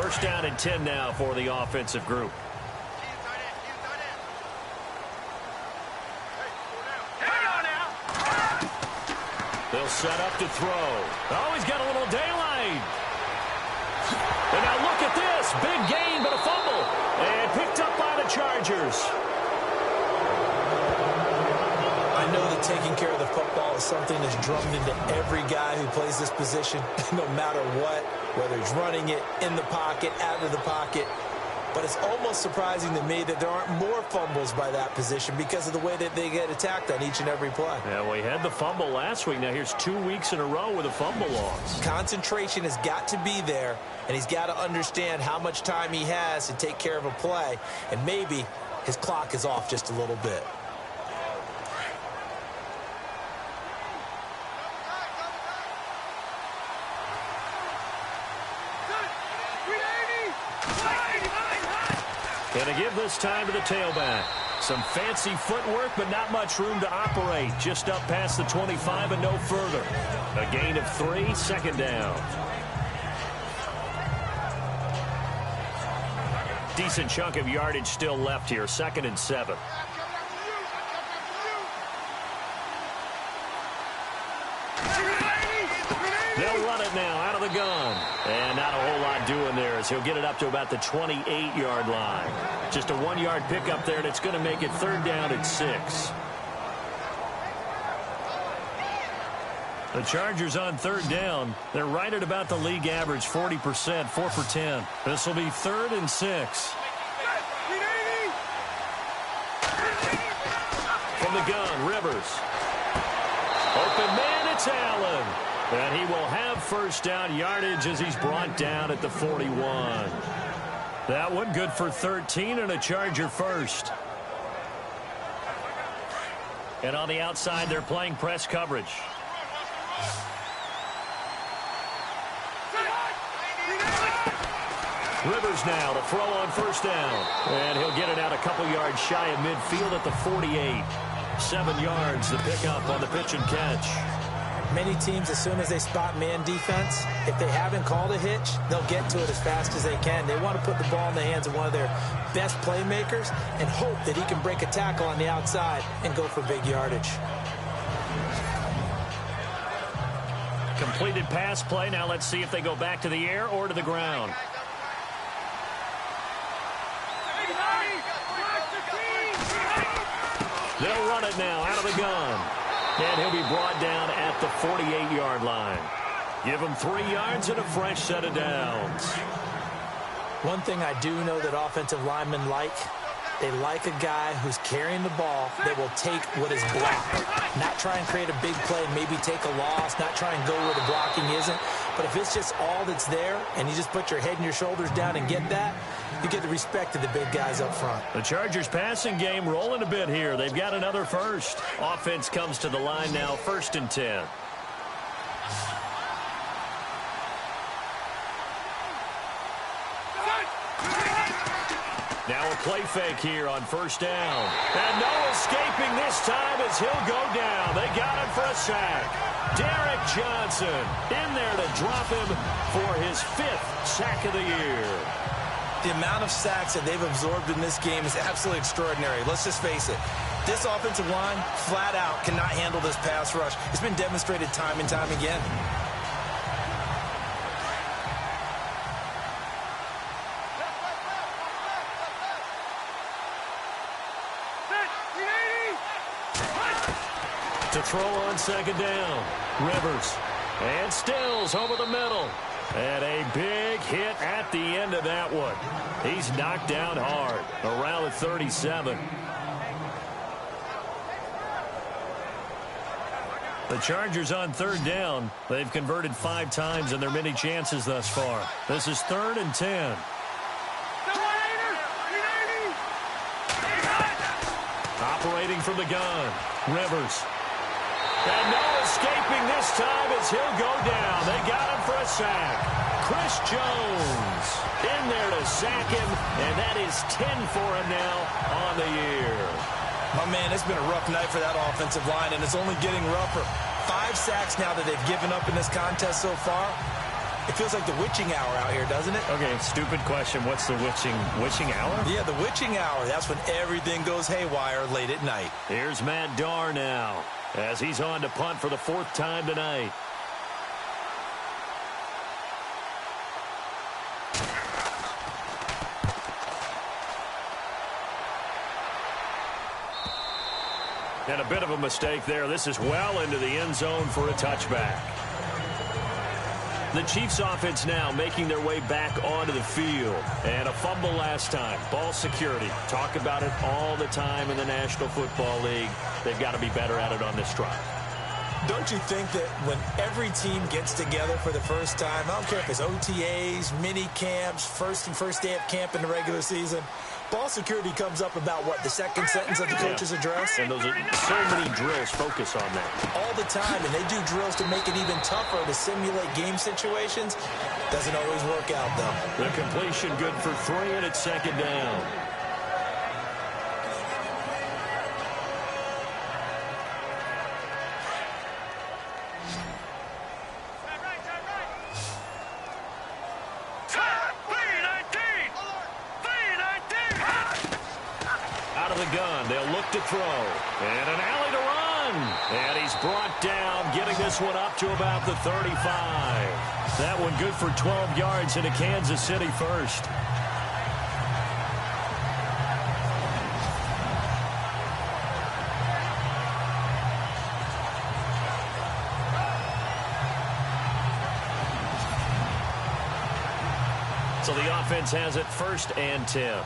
First down and 10 now for the offensive group. They'll set up to throw. Oh, he's got a little daylight. And now look at this. Big gain, but a fumble. And picked up by the Chargers.
I know that taking care of the football is something that's drummed into every guy who plays this position, no matter what, whether he's running it, in the pocket, out of the pocket. But it's almost surprising to me that there aren't more fumbles by that position because of the way that they get attacked on each and every play.
Yeah, we had the fumble last week. Now here's 2 weeks in a row with a fumble loss.
Concentration has got to be there, and he's got to understand how much time he has to take care of a play. And maybe his clock is off just a little bit.
Going to give this time to the tailback. Some fancy footwork, but not much room to operate. Just up past the 25 and no further. A gain of 3, second down. Decent chunk of yardage still left here, 2nd and 7. They'll run it now out of the gun. And not a whole lot doing there as he'll get it up to about the 28-yard line. Just a 1-yard pickup there, and it's going to make it 3rd down and 6. The Chargers on 3rd down. They're right at about the league average, 40%, 4 for 10. This will be 3rd and 6. From the gun, Rivers. Open man, it's Allen. And he will have first down yardage as he's brought down at the 41. That one good for 13 and a Charger first. And on the outside, they're playing press coverage. Rivers now to throw on first down. And he'll get it out a couple yards shy of midfield at the 48. 7 yards the pickup on the pitch and catch.
Many teams, as soon as they spot man defense, if they haven't called a hitch, they'll get to it as fast as they can. They want to put the ball in the hands of one of their best playmakers and hope that he can break a tackle on the outside and go for big yardage.
Completed pass play. Now let's see if they go back to the air or to the ground. They'll run it now out of the gun. And he'll be brought down at the 48-yard line. Give him 3 yards and a fresh set of downs.
One thing I do know that offensive linemen like, they like a guy who's carrying the ball that will take what is blocked. Not try and create a big play, maybe take a loss, not try and go where the blocking isn't. But if it's just all that's there and you just put your head and your shoulders down and get that, you get the respect of the big guys up front.
The Chargers passing game rolling a bit here. They've got another first. Offense comes to the line now, 1st and 10. Now a play fake here on first down. And no escaping this time as he'll go down. They got him for a sack. Derek Johnson in there to drop him for his 5th sack of the year.
The amount of sacks that they've absorbed in this game is absolutely extraordinary. Let's just face it. This offensive line, flat out, cannot handle this pass rush. It's been demonstrated time and time again.
To throw on 2nd down. Rivers. And Stills over the middle. And a big hit at the end of that one. He's knocked down hard. Around the 37. The Chargers on 3rd down. They've converted 5 times in their many chances thus far. This is 3rd and 10. Operating from the gun. Rivers. And no escaping this time as he'll go down. They got him for a sack. Chris Jones in there to sack him, and that is 10 for him now on the year.
My man, it's been a rough night for that offensive line, and it's only getting rougher. 5 sacks now that they've given up in this contest so far. It feels like the witching hour out here, doesn't it?
Okay, stupid question. What's the witching hour?
Yeah, the witching hour. That's when everything goes haywire late at night.
Here's Matt Darr now as he's on to punt for the 4th time tonight. And a bit of a mistake there. This is well into the end zone for a touchback. The Chiefs offense now making their way back onto the field. And a fumble last time. Ball security. Talk about it all the time in the National Football League. They've got to be better at it on this drive.
Don't you think that when every team gets together for the first time, I don't care if it's OTAs, mini camps, first day of camp in the regular season, ball security comes up about, what, the second sentence of the coach's address?
And those are so many drills focus on that.
All the time, and they do drills to make it even tougher to simulate game situations. Doesn't always work out, though.
The completion good for 3, and it's 2nd down. To throw, and an alley to run, and he's brought down, getting this one up to about the 35. That one good for 12 yards into Kansas City first. So the offense has it 1st and 10.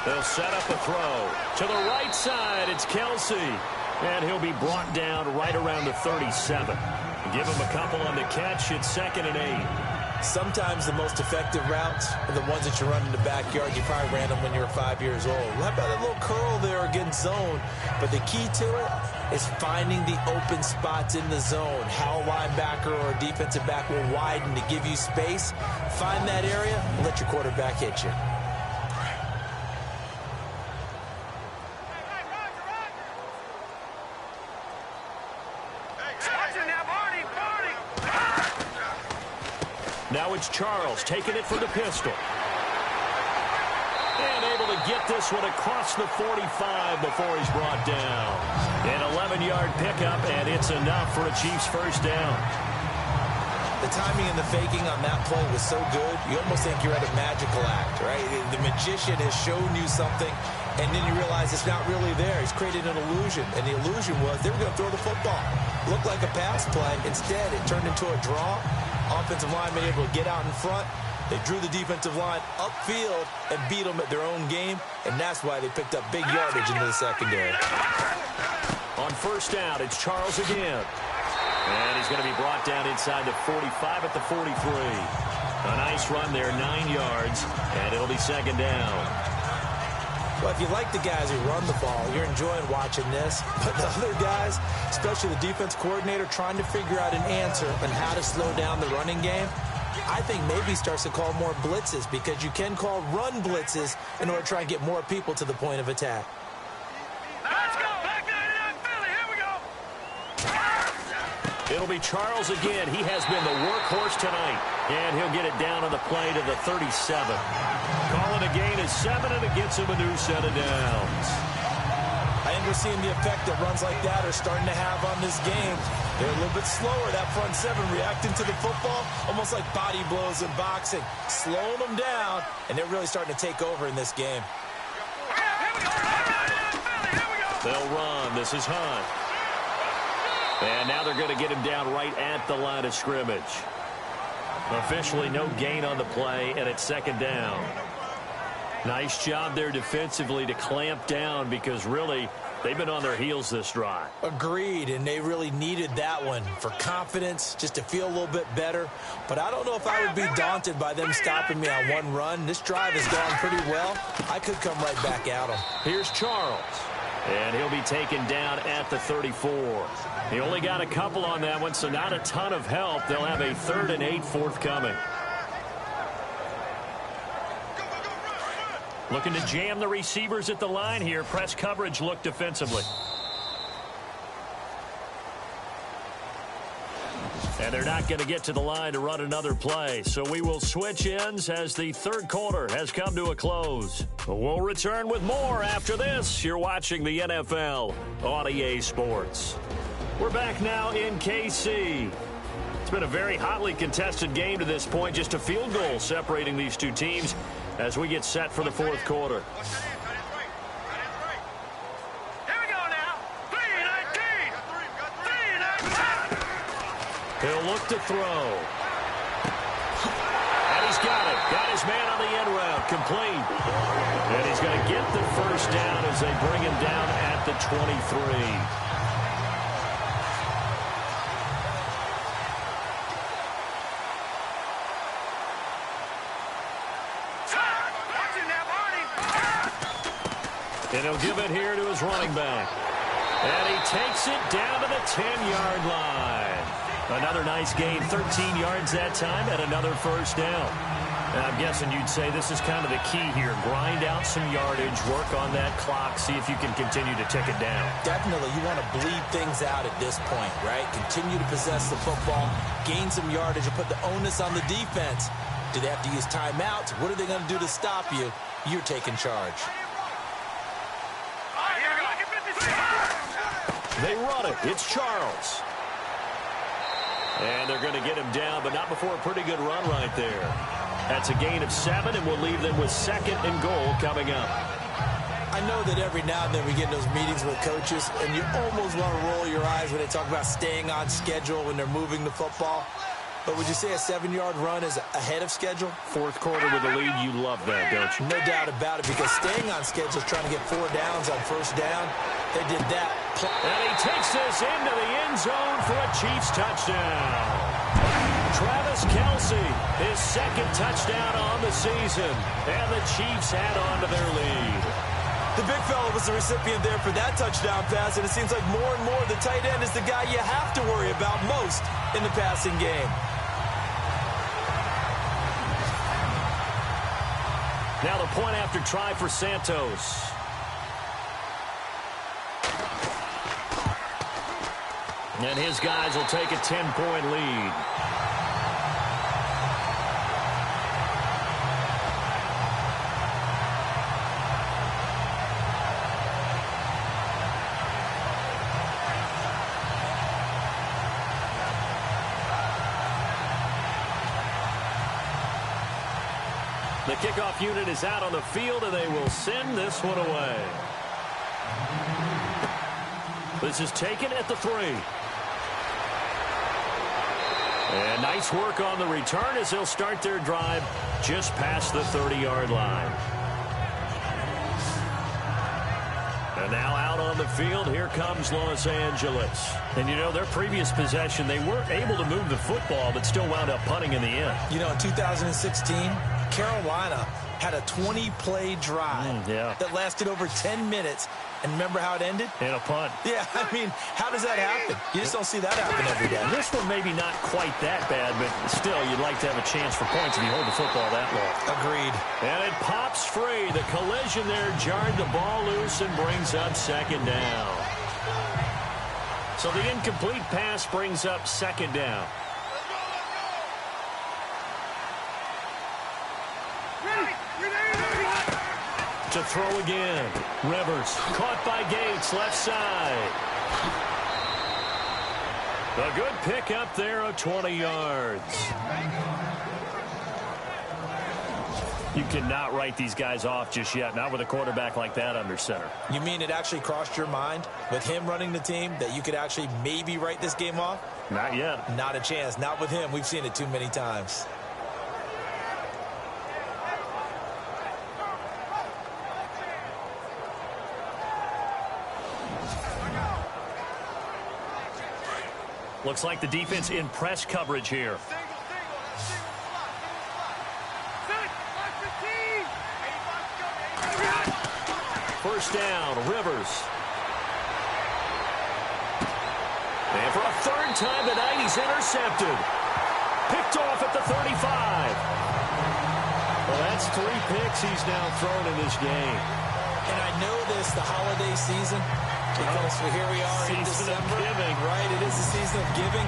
They'll set up a throw. To the right side, it's Kelsey. And he'll be brought down right around the 37. Give him a couple on the catch. It's 2nd and 8.
Sometimes the most effective routes are the ones that you run in the backyard. You probably ran them when you were 5 years old. How about that little curl there against zone? But the key to it is finding the open spots in the zone. How a linebacker or a defensive back will widen to give you space. Find that area and let your quarterback hit you.
Now it's Charles taking it for the pistol. And able to get this one across the 45 before he's brought down. An 11-yard pickup, and it's enough for a Chiefs 1st down.
The timing and the faking on that play was so good, you almost think you're at a magical act, right? The magician has shown you something, and then you realize it's not really there. He's created an illusion, and the illusion was they were going to throw the football. Looked like a pass play. Instead, it turned into a draw. Offensive lineman able to get out in front. They drew the defensive line upfield and beat them at their own game, and that's why they picked up big yardage into the secondary.
On 1st down, it's Charles again. And he's going to be brought down inside the 45 at the 43. A nice run there, 9 yards, and it'll be 2nd down.
Well, if you like the guys who run the ball, you're enjoying watching this. But the other guys, especially the defense coordinator, trying to figure out an answer on how to slow down the running game, I think maybe starts to call more blitzes, because you can call run blitzes in order to try and get more people to the point of attack.
Let's go! Back 99 Philly, here we go!
It'll be Charles again. He has been the workhorse tonight. And he'll get it down on the play to the 37. Calling a gain of 7, and it gets him a new set of downs.
I think we're seeing the effect that runs like that are starting to have on this game. They're a little bit slower, that front 7, reacting to the football, almost like body blows in boxing, slowing them down, and they're really starting to take over in this game.
They'll run. This is Hunt. And now they're going to get him down right at the line of scrimmage. Officially no gain on the play, and it's 2nd down. Nice job there defensively to clamp down, because really they've been on their heels this drive.
Agreed, and they really needed that one for confidence, just to feel a little bit better. But I don't know if I would be daunted by them stopping me on one run. This drive has gone pretty well. I could come right back at them.
Here's Charles.
And he'll be taken down at the 34. He only got a couple on that one, so not a ton of help. They'll have a 3rd and 8 forthcoming. Looking to jam the receivers at the line here. Press coverage look defensively. And they're not going to get to the line to run another play. So we will switch ends as the 3rd quarter has come to a close. We'll return with more after this. You're watching the NFL on EA Sports. We're back now in KC. It's been a very hotly contested game to this point. Just a field goal separating these two teams as we get set for the 4th quarter. He'll look to throw. And he's got it. Got his man on the end route. Complete. And he's going to get the first down as they bring him down at the 23. And he'll give it here to his running back. And he takes it down to the 10-yard line. Another nice gain, 13 yards that time, and another first down. And I'm guessing you'd say this is kind of the key here. Grind out some yardage, work on that clock, see if you can continue to tick it down.
Definitely. You want to bleed things out at this point, right? Continue to possess the football, gain some yardage, and put the onus on the defense. Do they have to use timeouts? What are they going to do to stop you? You're taking charge.
They run it. It's Charles. And they're going to get him down, but not before a pretty good run right there. That's a gain of 7, and we'll leave them with 2nd and goal coming up.
I know that every now and then we get in those meetings with coaches, and you almost want to roll your eyes when they talk about staying on schedule when they're moving the football. But would you say a 7-yard run is ahead of schedule?
4th quarter with a lead, you love that, don't you?
No doubt about it, because staying on schedule is trying to get 4 downs on first down. They did that.
And he takes this into the end zone for a Chiefs touchdown. Travis Kelce, his 2nd touchdown on the season. And the Chiefs add on to their lead.
The big fella was the recipient there for that touchdown pass, and it seems like more and more the tight end is the guy you have to worry about most in the passing game.
Now the point after try for Santos. And his guys will take a 10-point lead. The kickoff unit is out on the field, and they will send this one away. This is taken at the 3. And nice work on the return as they'll start their drive just past the 30-yard line. And now out on the field, here comes Los Angeles. And, you know, their previous possession, they weren't able to move the football, but still wound up punting in the end.
You know, in 2016, Carolina had a 20-play drive that lasted over 10 minutes. And remember how it ended?
In a punt.
Yeah, I mean, how does that happen? You just don't see that happen every day.
This one maybe not quite that bad, but still, you'd like to have a chance for points if you hold the football that long.
Agreed.
And it pops free. The collision there jarred the ball loose and brings up 2nd down. So the incomplete pass brings up 2nd down. To throw again. Rivers caught by Gates, left side. A good pickup there of 20 yards. You cannot write these guys off just yet, not with a quarterback like that under center.
You mean it actually crossed your mind with him running the team that you could actually maybe write this game off?
Not yet.
Not a chance. Not with him. We've seen it too many times.
Looks like the defense in press coverage here. First down, Rivers. And for a third time tonight, he's intercepted. Picked off at the 35.
Well, that's 3 picks he's now thrown in this game.
And I know this, the holiday season, because here we are in December.
Season of giving.
Right, it is the season of giving.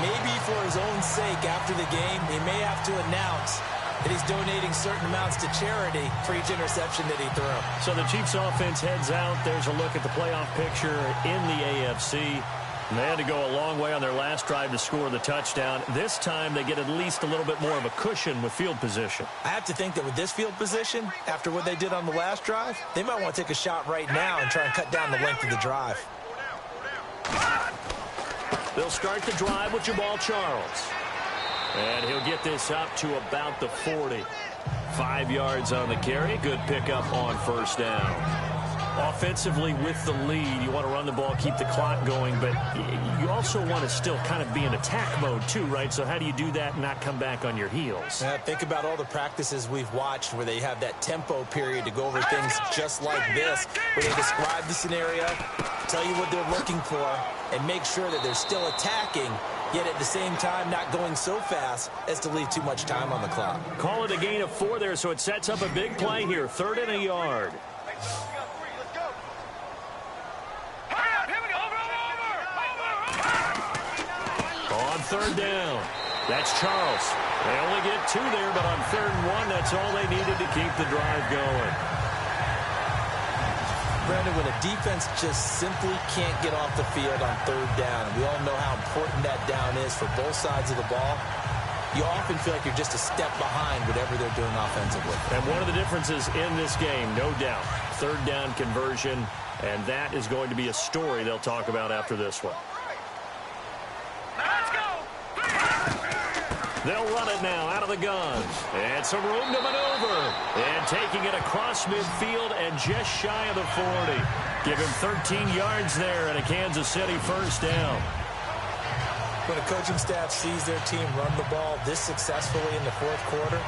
Maybe for his own sake, after the game, he may have to announce that he's donating certain amounts to charity for each interception that he threw.
So the Chiefs offense heads out. There's a look at the playoff picture in the AFC. And they had to go a long way on their last drive to score the touchdown. This time they get at least a little bit more of a cushion with field position.
I have to think that with this field position, after what they did on the last drive, they might want to take a shot right now and try and cut down the length of the drive.
They'll start the drive with Jamal Charles. And he'll get this up to about the 40. 5 yards on the carry. Good pickup on first down. Offensively with the lead, you want to run the ball, keep the clock going, but you also want to still kind of be in attack mode too, right? So how do you do that and not come back on your heels?
Think about all the practices we've watched where they have that tempo period to go over things just like this, where they describe the scenario, tell you what they're looking for, and make sure that they're still attacking, yet at the same time not going so fast as to leave too much time on the clock.
Call it a gain of 4 there, so it sets up a big play here. 3rd and a yard. On 3rd down, that's Charles. They only get 2 there, but on 3rd and 1, that's all they needed to keep the drive going.
Brandon, when a defense just simply can't get off the field on 3rd down, and we all know how important that down is for both sides of the ball, you often feel like you're just a step behind whatever they're doing offensively.
And one of the differences in this game, no doubt, 3rd down conversion, and that is going to be a story they'll talk about after this one. They'll run it now out of the gun. And some room to maneuver. And taking it across midfield and just shy of the 40. Give him 13 yards there and a Kansas City first down.
When a coaching staff sees their team run the ball this successfully in the 4th quarter,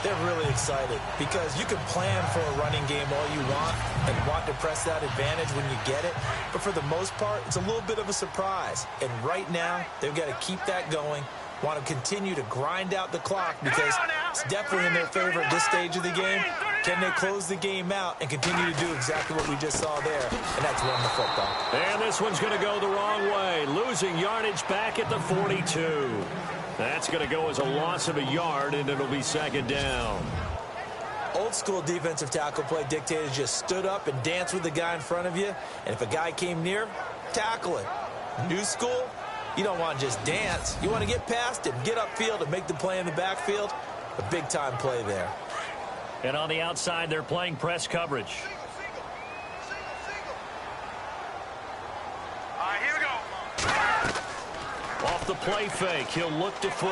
they're really excited because you can plan for a running game all you want and want to press that advantage when you get it. But for the most part, it's a little bit of a surprise. And right now, they've got to keep that going. Want to continue to grind out the clock because it's definitely in their favor at this stage of the game. Can they close the game out and continue to do exactly what we just saw there? And that's run the football.
And this one's going to go the wrong way. Losing yardage back at the 42. That's going to go as a loss of a yard, and it'll be 2nd down.
Old school defensive tackle play dictated just stood up and danced with the guy in front of you. And if a guy came near, tackle it. New school, you don't want to just dance. You want to get past it, get upfield, and make the play in the backfield. A big-time play there.
And on the outside, they're playing press coverage.
All right, here we go.
Off the play fake, he'll look to throw.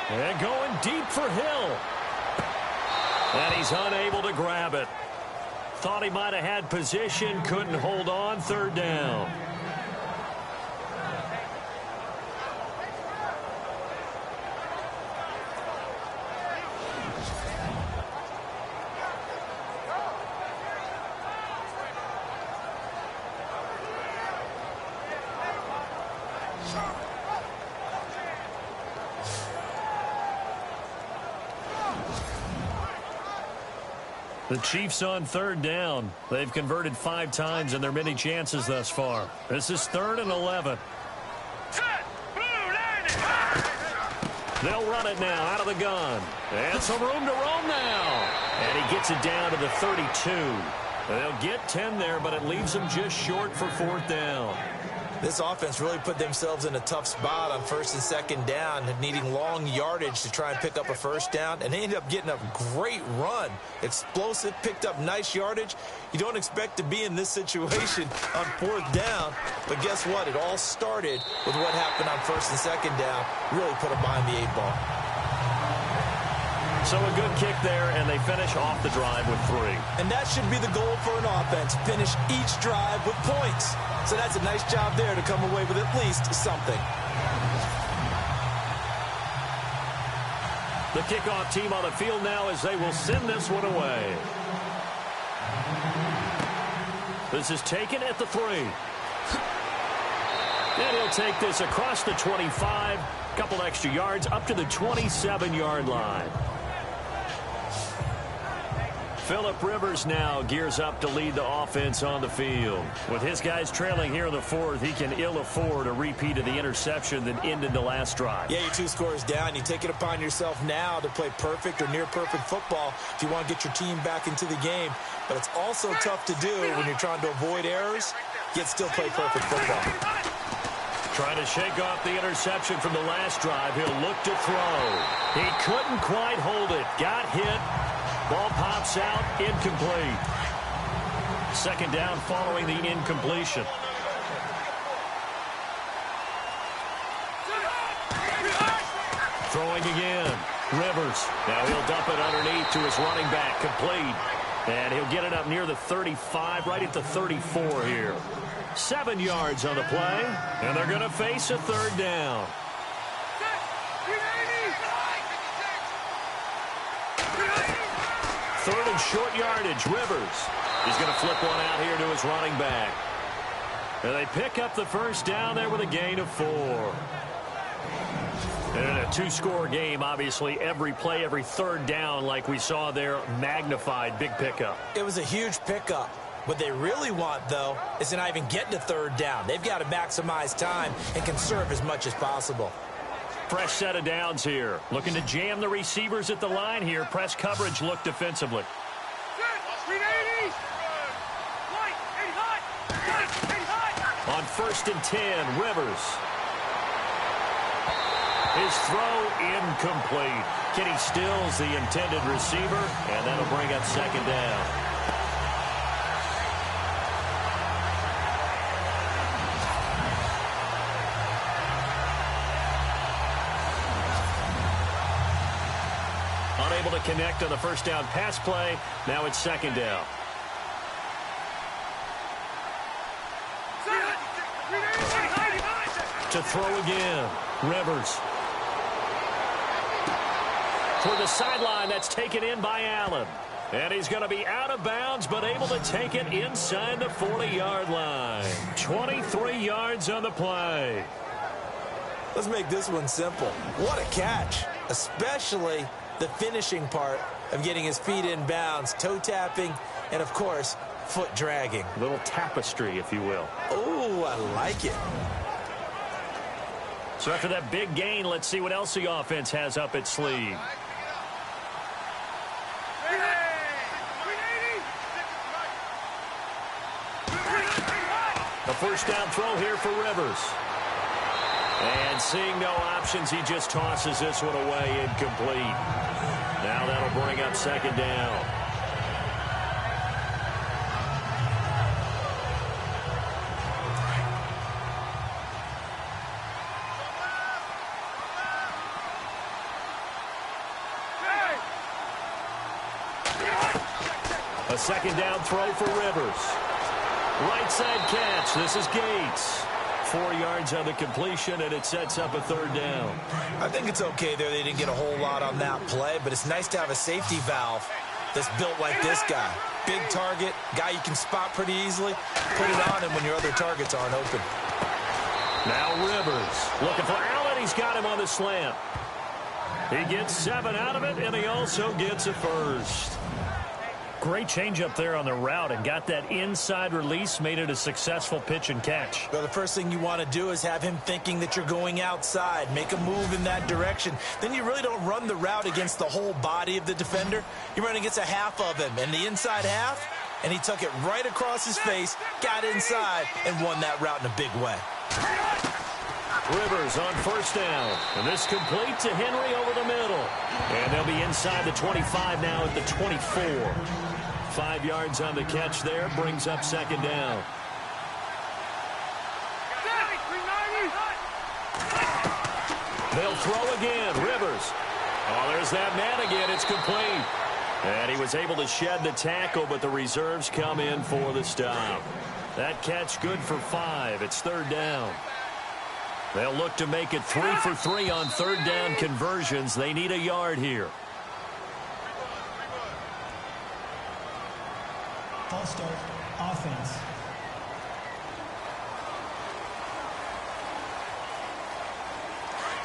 And going deep for Hill. And he's unable to grab it. Thought he might have had position, couldn't hold on, 3rd down. The Chiefs on 3rd down. They've converted 5 times in their many chances thus far. This is 3rd and 11. They'll run it now out of the gun. And some room to roam now. And he gets it down to the 32. They'll get 10 there, but it leaves them just short for 4th down.
This offense really put themselves in a tough spot on 1st and 2nd down, needing long yardage to try and pick up a 1st down, and they ended up getting a great run. Explosive, picked up nice yardage. You don't expect to be in this situation on 4th down, but guess what? It all started with what happened on 1st and 2nd down. Really put them behind the 8 ball.
So a good kick there, and they finish off the drive with 3.
And that should be the goal for an offense, finish each drive with points. So that's a nice job there to come away with at least something.
The kickoff team on the field now as they will send this one away. This is taken at the 3. And he'll take this across the 25, a couple extra yards up to the 27-yard line. Phillip Rivers now gears up to lead the offense on the field. With his guys trailing here in the fourth, he can ill afford a repeat of the interception that ended the last drive.
Yeah, you're 2 scores down. You take it upon yourself now to play perfect or near-perfect football if you want to get your team back into the game. But it's also tough to do when you're trying to avoid errors, yet still play perfect football.
Trying to shake off the interception from the last drive. He'll look to throw. He couldn't quite hold it. Got hit. Ball pops out, incomplete. Second down following the incompletion. Throwing again. Rivers. Now he'll dump it underneath to his running back. Complete. And he'll get it up near the 35, right at the 34 here. 7 yards on the play, and they're going to face a third down. Third and short yardage. Rivers. He's going to flip one out here to his running back. And they pick up the first down there with a gain of 4. And in a 2-score game, obviously, every play, every third down, like we saw there, magnified. Big pickup.
It was a huge pickup. What they really want, though, is to not even get to third down. They've got to maximize time and conserve as much as possible.
Fresh set of downs here. Looking to jam the receivers at the line here. Press coverage look defensively. On 1st and 10, Rivers. His throw incomplete. Kenny Stills the intended receiver, and that'll bring up second down. Unable to connect on the first down pass play. Now it's second down. To throw again. Rivers. Toward the sideline. That's taken in by Allen. And he's going to be out of bounds, but able to take it inside the 40-yard line. 23 yards on the play.
Let's make this one simple. What a catch, especially the finishing part of getting his feet in bounds, toe tapping, and, of course, foot dragging.
A little tapestry, if you will.
Oh, I like it.
So after that big gain, let's see what else the offense has up its sleeve. The first down throw here for Rivers. And seeing no options, he just tosses this one away, incomplete. Now that'll bring up second down. A second down throw for Rivers. Right side catch. This is Gates. 4 yards on the completion, and it sets up a third down.
I think it's okay there. They didn't get a whole lot on that play, but it's nice to have a safety valve that's built like this guy. Big target, guy you can spot pretty easily. Put it on him when your other targets aren't open.
Now Rivers looking for Allen. He's got him on the slant. He gets 7 out of it, and he also gets a first. Great change up there on the route and got that inside release, made it a successful pitch and catch.
Well, the first thing you want to do is have him thinking that you're going outside, make a move in that direction. Then you really don't run the route against the whole body of the defender. You run against a half of him, and the inside half, and he took it right across his face, got inside, and won that route in a big way.
Rivers on first down, and this complete to Henry over the middle. And they'll be inside the 25 now at the 24. 5 yards on the catch there, brings up second down. They'll throw again, Rivers. Oh, there's that man again, it's complete. And he was able to shed the tackle, but the reserves come in for the stop. That catch good for 5, it's third down. They'll look to make it 3 for 3 on third down conversions. They need a yard here.
False start, offense.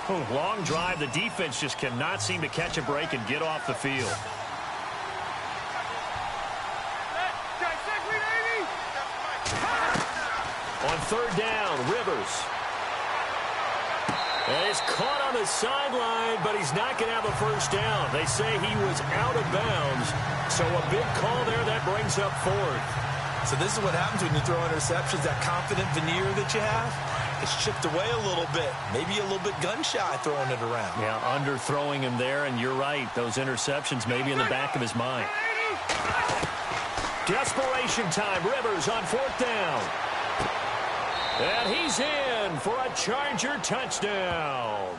Long drive. The defense just cannot seem to catch a break and get off the field. On third down, Rivers. And he's caught on the sideline, but he's not going to have a first down. They say he was out of bounds. So a big call there that brings up fourth.
So this is what happens when you throw interceptions, that confident veneer that you have. It's chipped away a little bit. Maybe a little bit gun-shy throwing it around.
Yeah, underthrowing him there, and you're right. Those interceptions maybe in the back of his mind. Desperation time. Rivers on fourth down. And he's in for a Charger touchdown.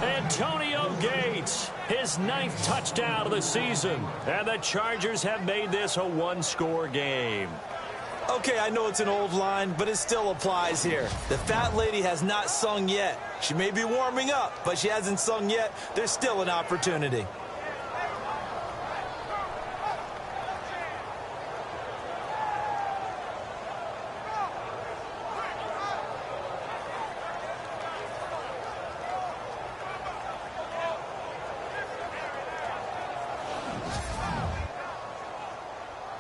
Antonio Gates, his 9th touchdown of the season. And the Chargers have made this a one-score game.
Okay, I know it's an old line, but it still applies here. The fat lady has not sung yet. She may be warming up, but she hasn't sung yet. There's still an opportunity.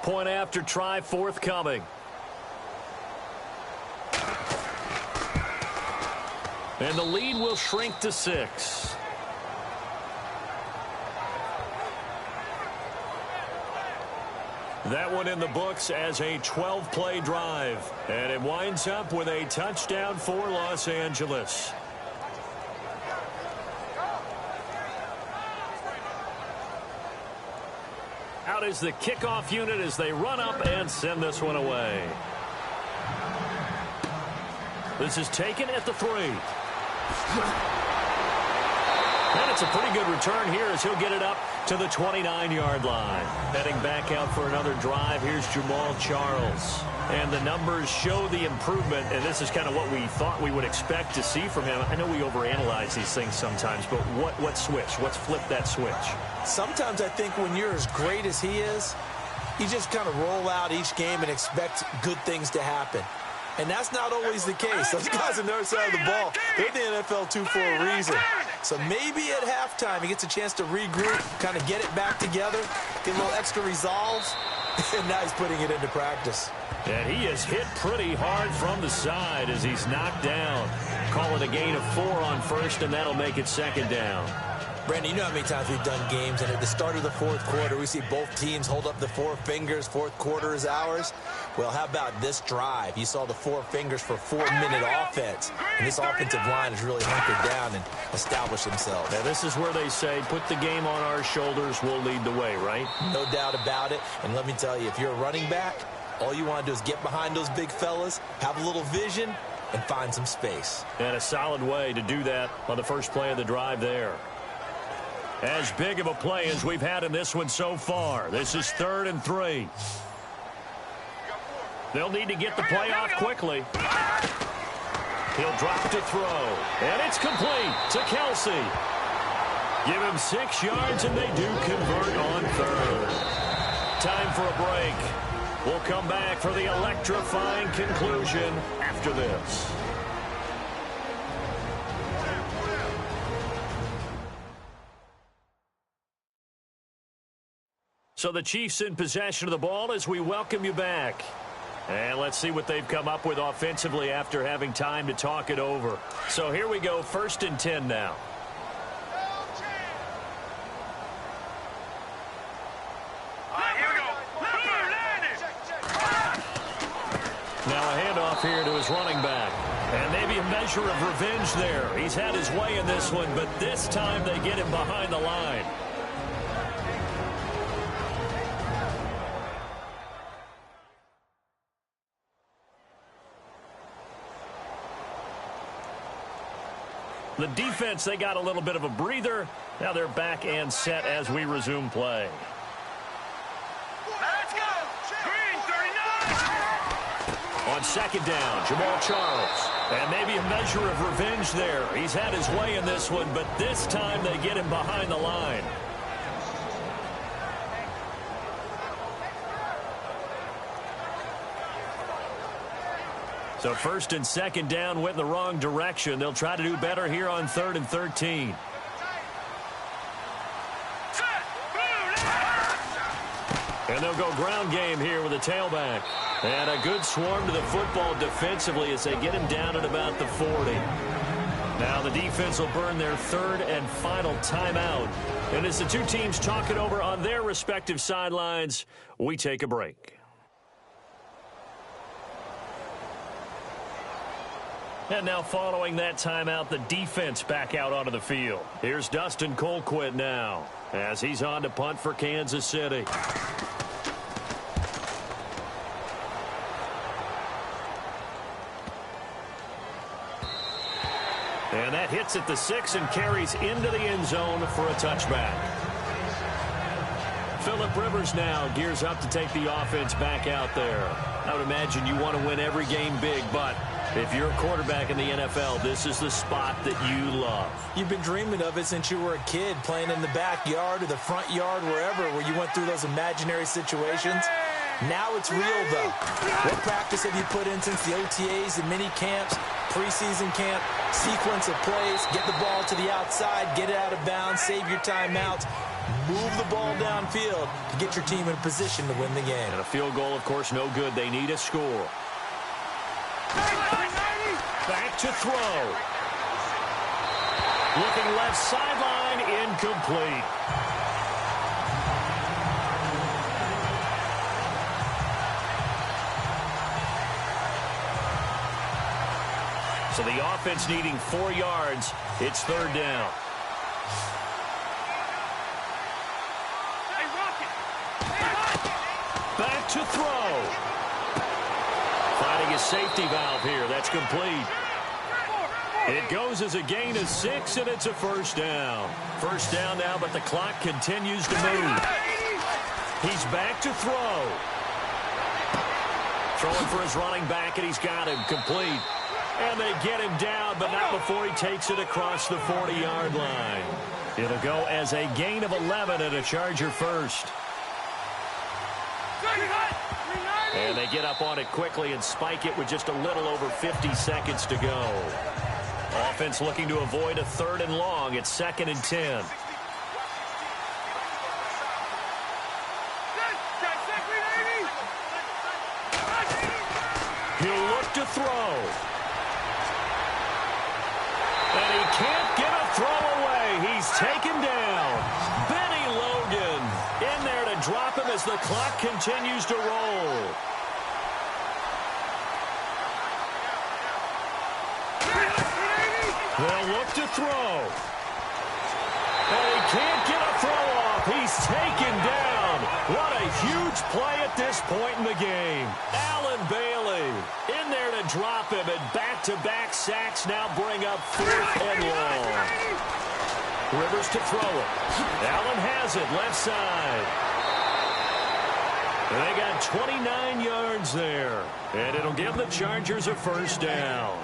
Point after try forthcoming. And the lead will shrink to 6. That one in the books as a 12-play drive. And it winds up with a touchdown for Los Angeles. Out is the kickoff unit as they run up and send this one away. This is taken at the 3. And it's a pretty good return here as he'll get it up to the 29-yard line. Heading back out for another drive, here's Jamal Charles. And the numbers show the improvement, and this is kind of what we thought we would expect to see from him. I know we overanalyze these things sometimes, but what switch? What's flipped that switch?
Sometimes I think when you're as great as he is, you just kind of roll out each game and expect good things to happen. And that's not always the case. Those guys on the other side of the ball, they're the NFL 2 for a reason. So maybe at halftime he gets a chance to regroup, kind of get it back together, get a little extra resolve, and now he's putting it into practice.
And he is hit pretty hard from the side as he's knocked down. Call it a gain of 4 on first, and that'll make it second down.
Brandon, you know how many times we've done games, and at the start of the fourth quarter, we see both teams hold up the 4 fingers, fourth quarter is ours. Well, how about this drive? You saw the 4 fingers for 4-minute offense, and this offensive line has really hunkered down and established themselves.
Now, this is where they say, put the game on our shoulders, we'll lead the way, right?
No doubt about it, and let me tell you, if you're a running back, all you want to do is get behind those big fellas, have a little vision, and find some space.
And a solid way to do that on the first play of the drive there. As big of a play as we've had in this one so far. This is 3rd and 3. They'll need to get the play off quickly. He'll drop to throw. And it's complete to Kelsey. Give him 6 yards, and they do convert on 3rd. Time for a break. We'll come back for the electrifying conclusion after this. So the Chiefs in possession of the ball as we welcome you back. And let's see what they've come up with offensively after having time to talk it over. So here we go, 1st and 10 now. Now a handoff here to his running back. And maybe a measure of revenge there. He's had his way in this one, but this time they get him behind the line. The defense, they got a little bit of a breather. Now they're back and set as we resume play.
Let's go! Green 39!
On second down, Jamal Charles. And maybe a measure of revenge there. He's had his way in this one, but this time they get him behind the line. So first and second down went in the wrong direction. They'll try to do better here on 3rd and 13. And they'll go ground game here with a tailback. And a good swarm to the football defensively as they get him down at about the 40. Now the defense will burn their 3rd and final timeout. And as the two teams talk it over on their respective sidelines, we take a break. And now following that timeout, the defense back out onto the field. Here's Dustin Colquitt now as he's on to punt for Kansas City. And that hits at the 6 and carries into the end zone for a touchback. Phillip Rivers now gears up to take the offense back out there. I would imagine you want to win every game big, but if you're a quarterback in the NFL, this is the spot that you love.
You've been dreaming of it since you were a kid, playing in the backyard or the front yard, wherever, where you went through those imaginary situations. Now it's real, though. What practice have you put in since the OTAs, the mini camps, preseason camp, sequence of plays, get the ball to the outside, get it out of bounds, save your timeouts, move the ball downfield to get your team in position to win the game.
And a field goal, of course, no good. They need a score. Back to throw. Looking left sideline, incomplete. So the offense needing 4 yards. It's 3rd down. Back to throw. Finding a safety valve here. That's complete. It goes as a gain of 6, and it's a 1st down. 1st down now, but the clock continues to move. He's back to throw. Throwing for his running back, and he's got him complete. And they get him down, but not before he takes it across the 40-yard line. It'll go as a gain of 11 and a Charger 1st. And they get up on it quickly and spike it with just a little over 50 seconds to go. Offense looking to avoid a 3rd and long. It's 2nd and 10. He'll look to throw. And he can't get a throw away. He's taken down. Benny Logan in there to drop him as the clock continues to roll. They'll look to throw. And he can't get a throw off. He's taken down. What a huge play at this point in the game. Allen Bailey in there to drop him, and back-to-back sacks now bring up 4th and long. Rivers to throw it. Allen has it, left side. And they got 29 yards there. And it'll give the Chargers a 1st down.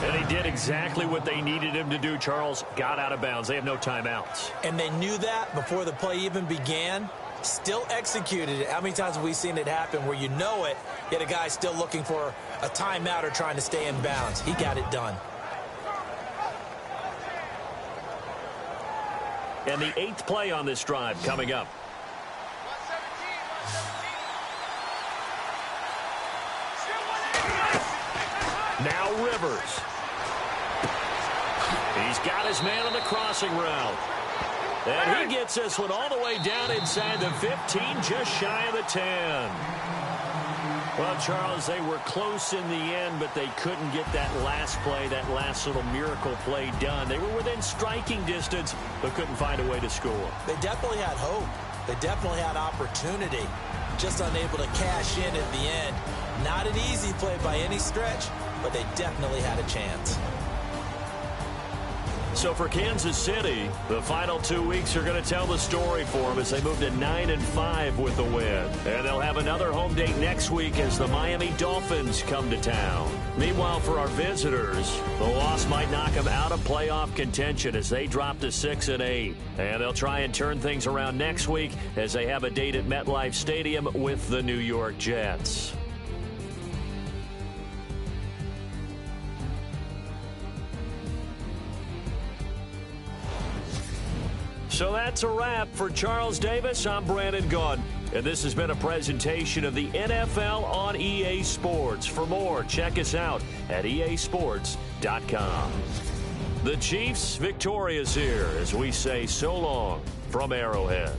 And he did exactly what they needed him to do, Charles. Got out of bounds. They have no timeouts.
And they knew that before the play even began. Still executed it. How many times have we seen it happen where you know it, yet a guy still looking for a timeout or trying to stay in bounds? He got it done.
And the 8th play on this drive coming up. Now Rivers. He's got his man on the crossing route. And he gets this one all the way down inside the 15, just shy of the 10. Well, Charles, they were close in the end, but they couldn't get that last play, that last little miracle play done. They were within striking distance, but couldn't find a way to score.
They definitely had hope. They definitely had opportunity. Just unable to cash in at the end. Not an easy play by any stretch, but they definitely had a chance.
So for Kansas City, the final 2 weeks are going to tell the story for them as they move to 9-5 with the win. And they'll have another home date next week as the Miami Dolphins come to town. Meanwhile, for our visitors, the loss might knock them out of playoff contention as they drop to 6-8. And they'll try and turn things around next week as they have a date at MetLife Stadium with the New York Jets. So that's a wrap. For Charles Davis, I'm Brandon Gaudin. And this has been a presentation of the NFL on EA Sports. For more, check us out at easports.com. The Chiefs victorious here as we say so long from Arrowhead.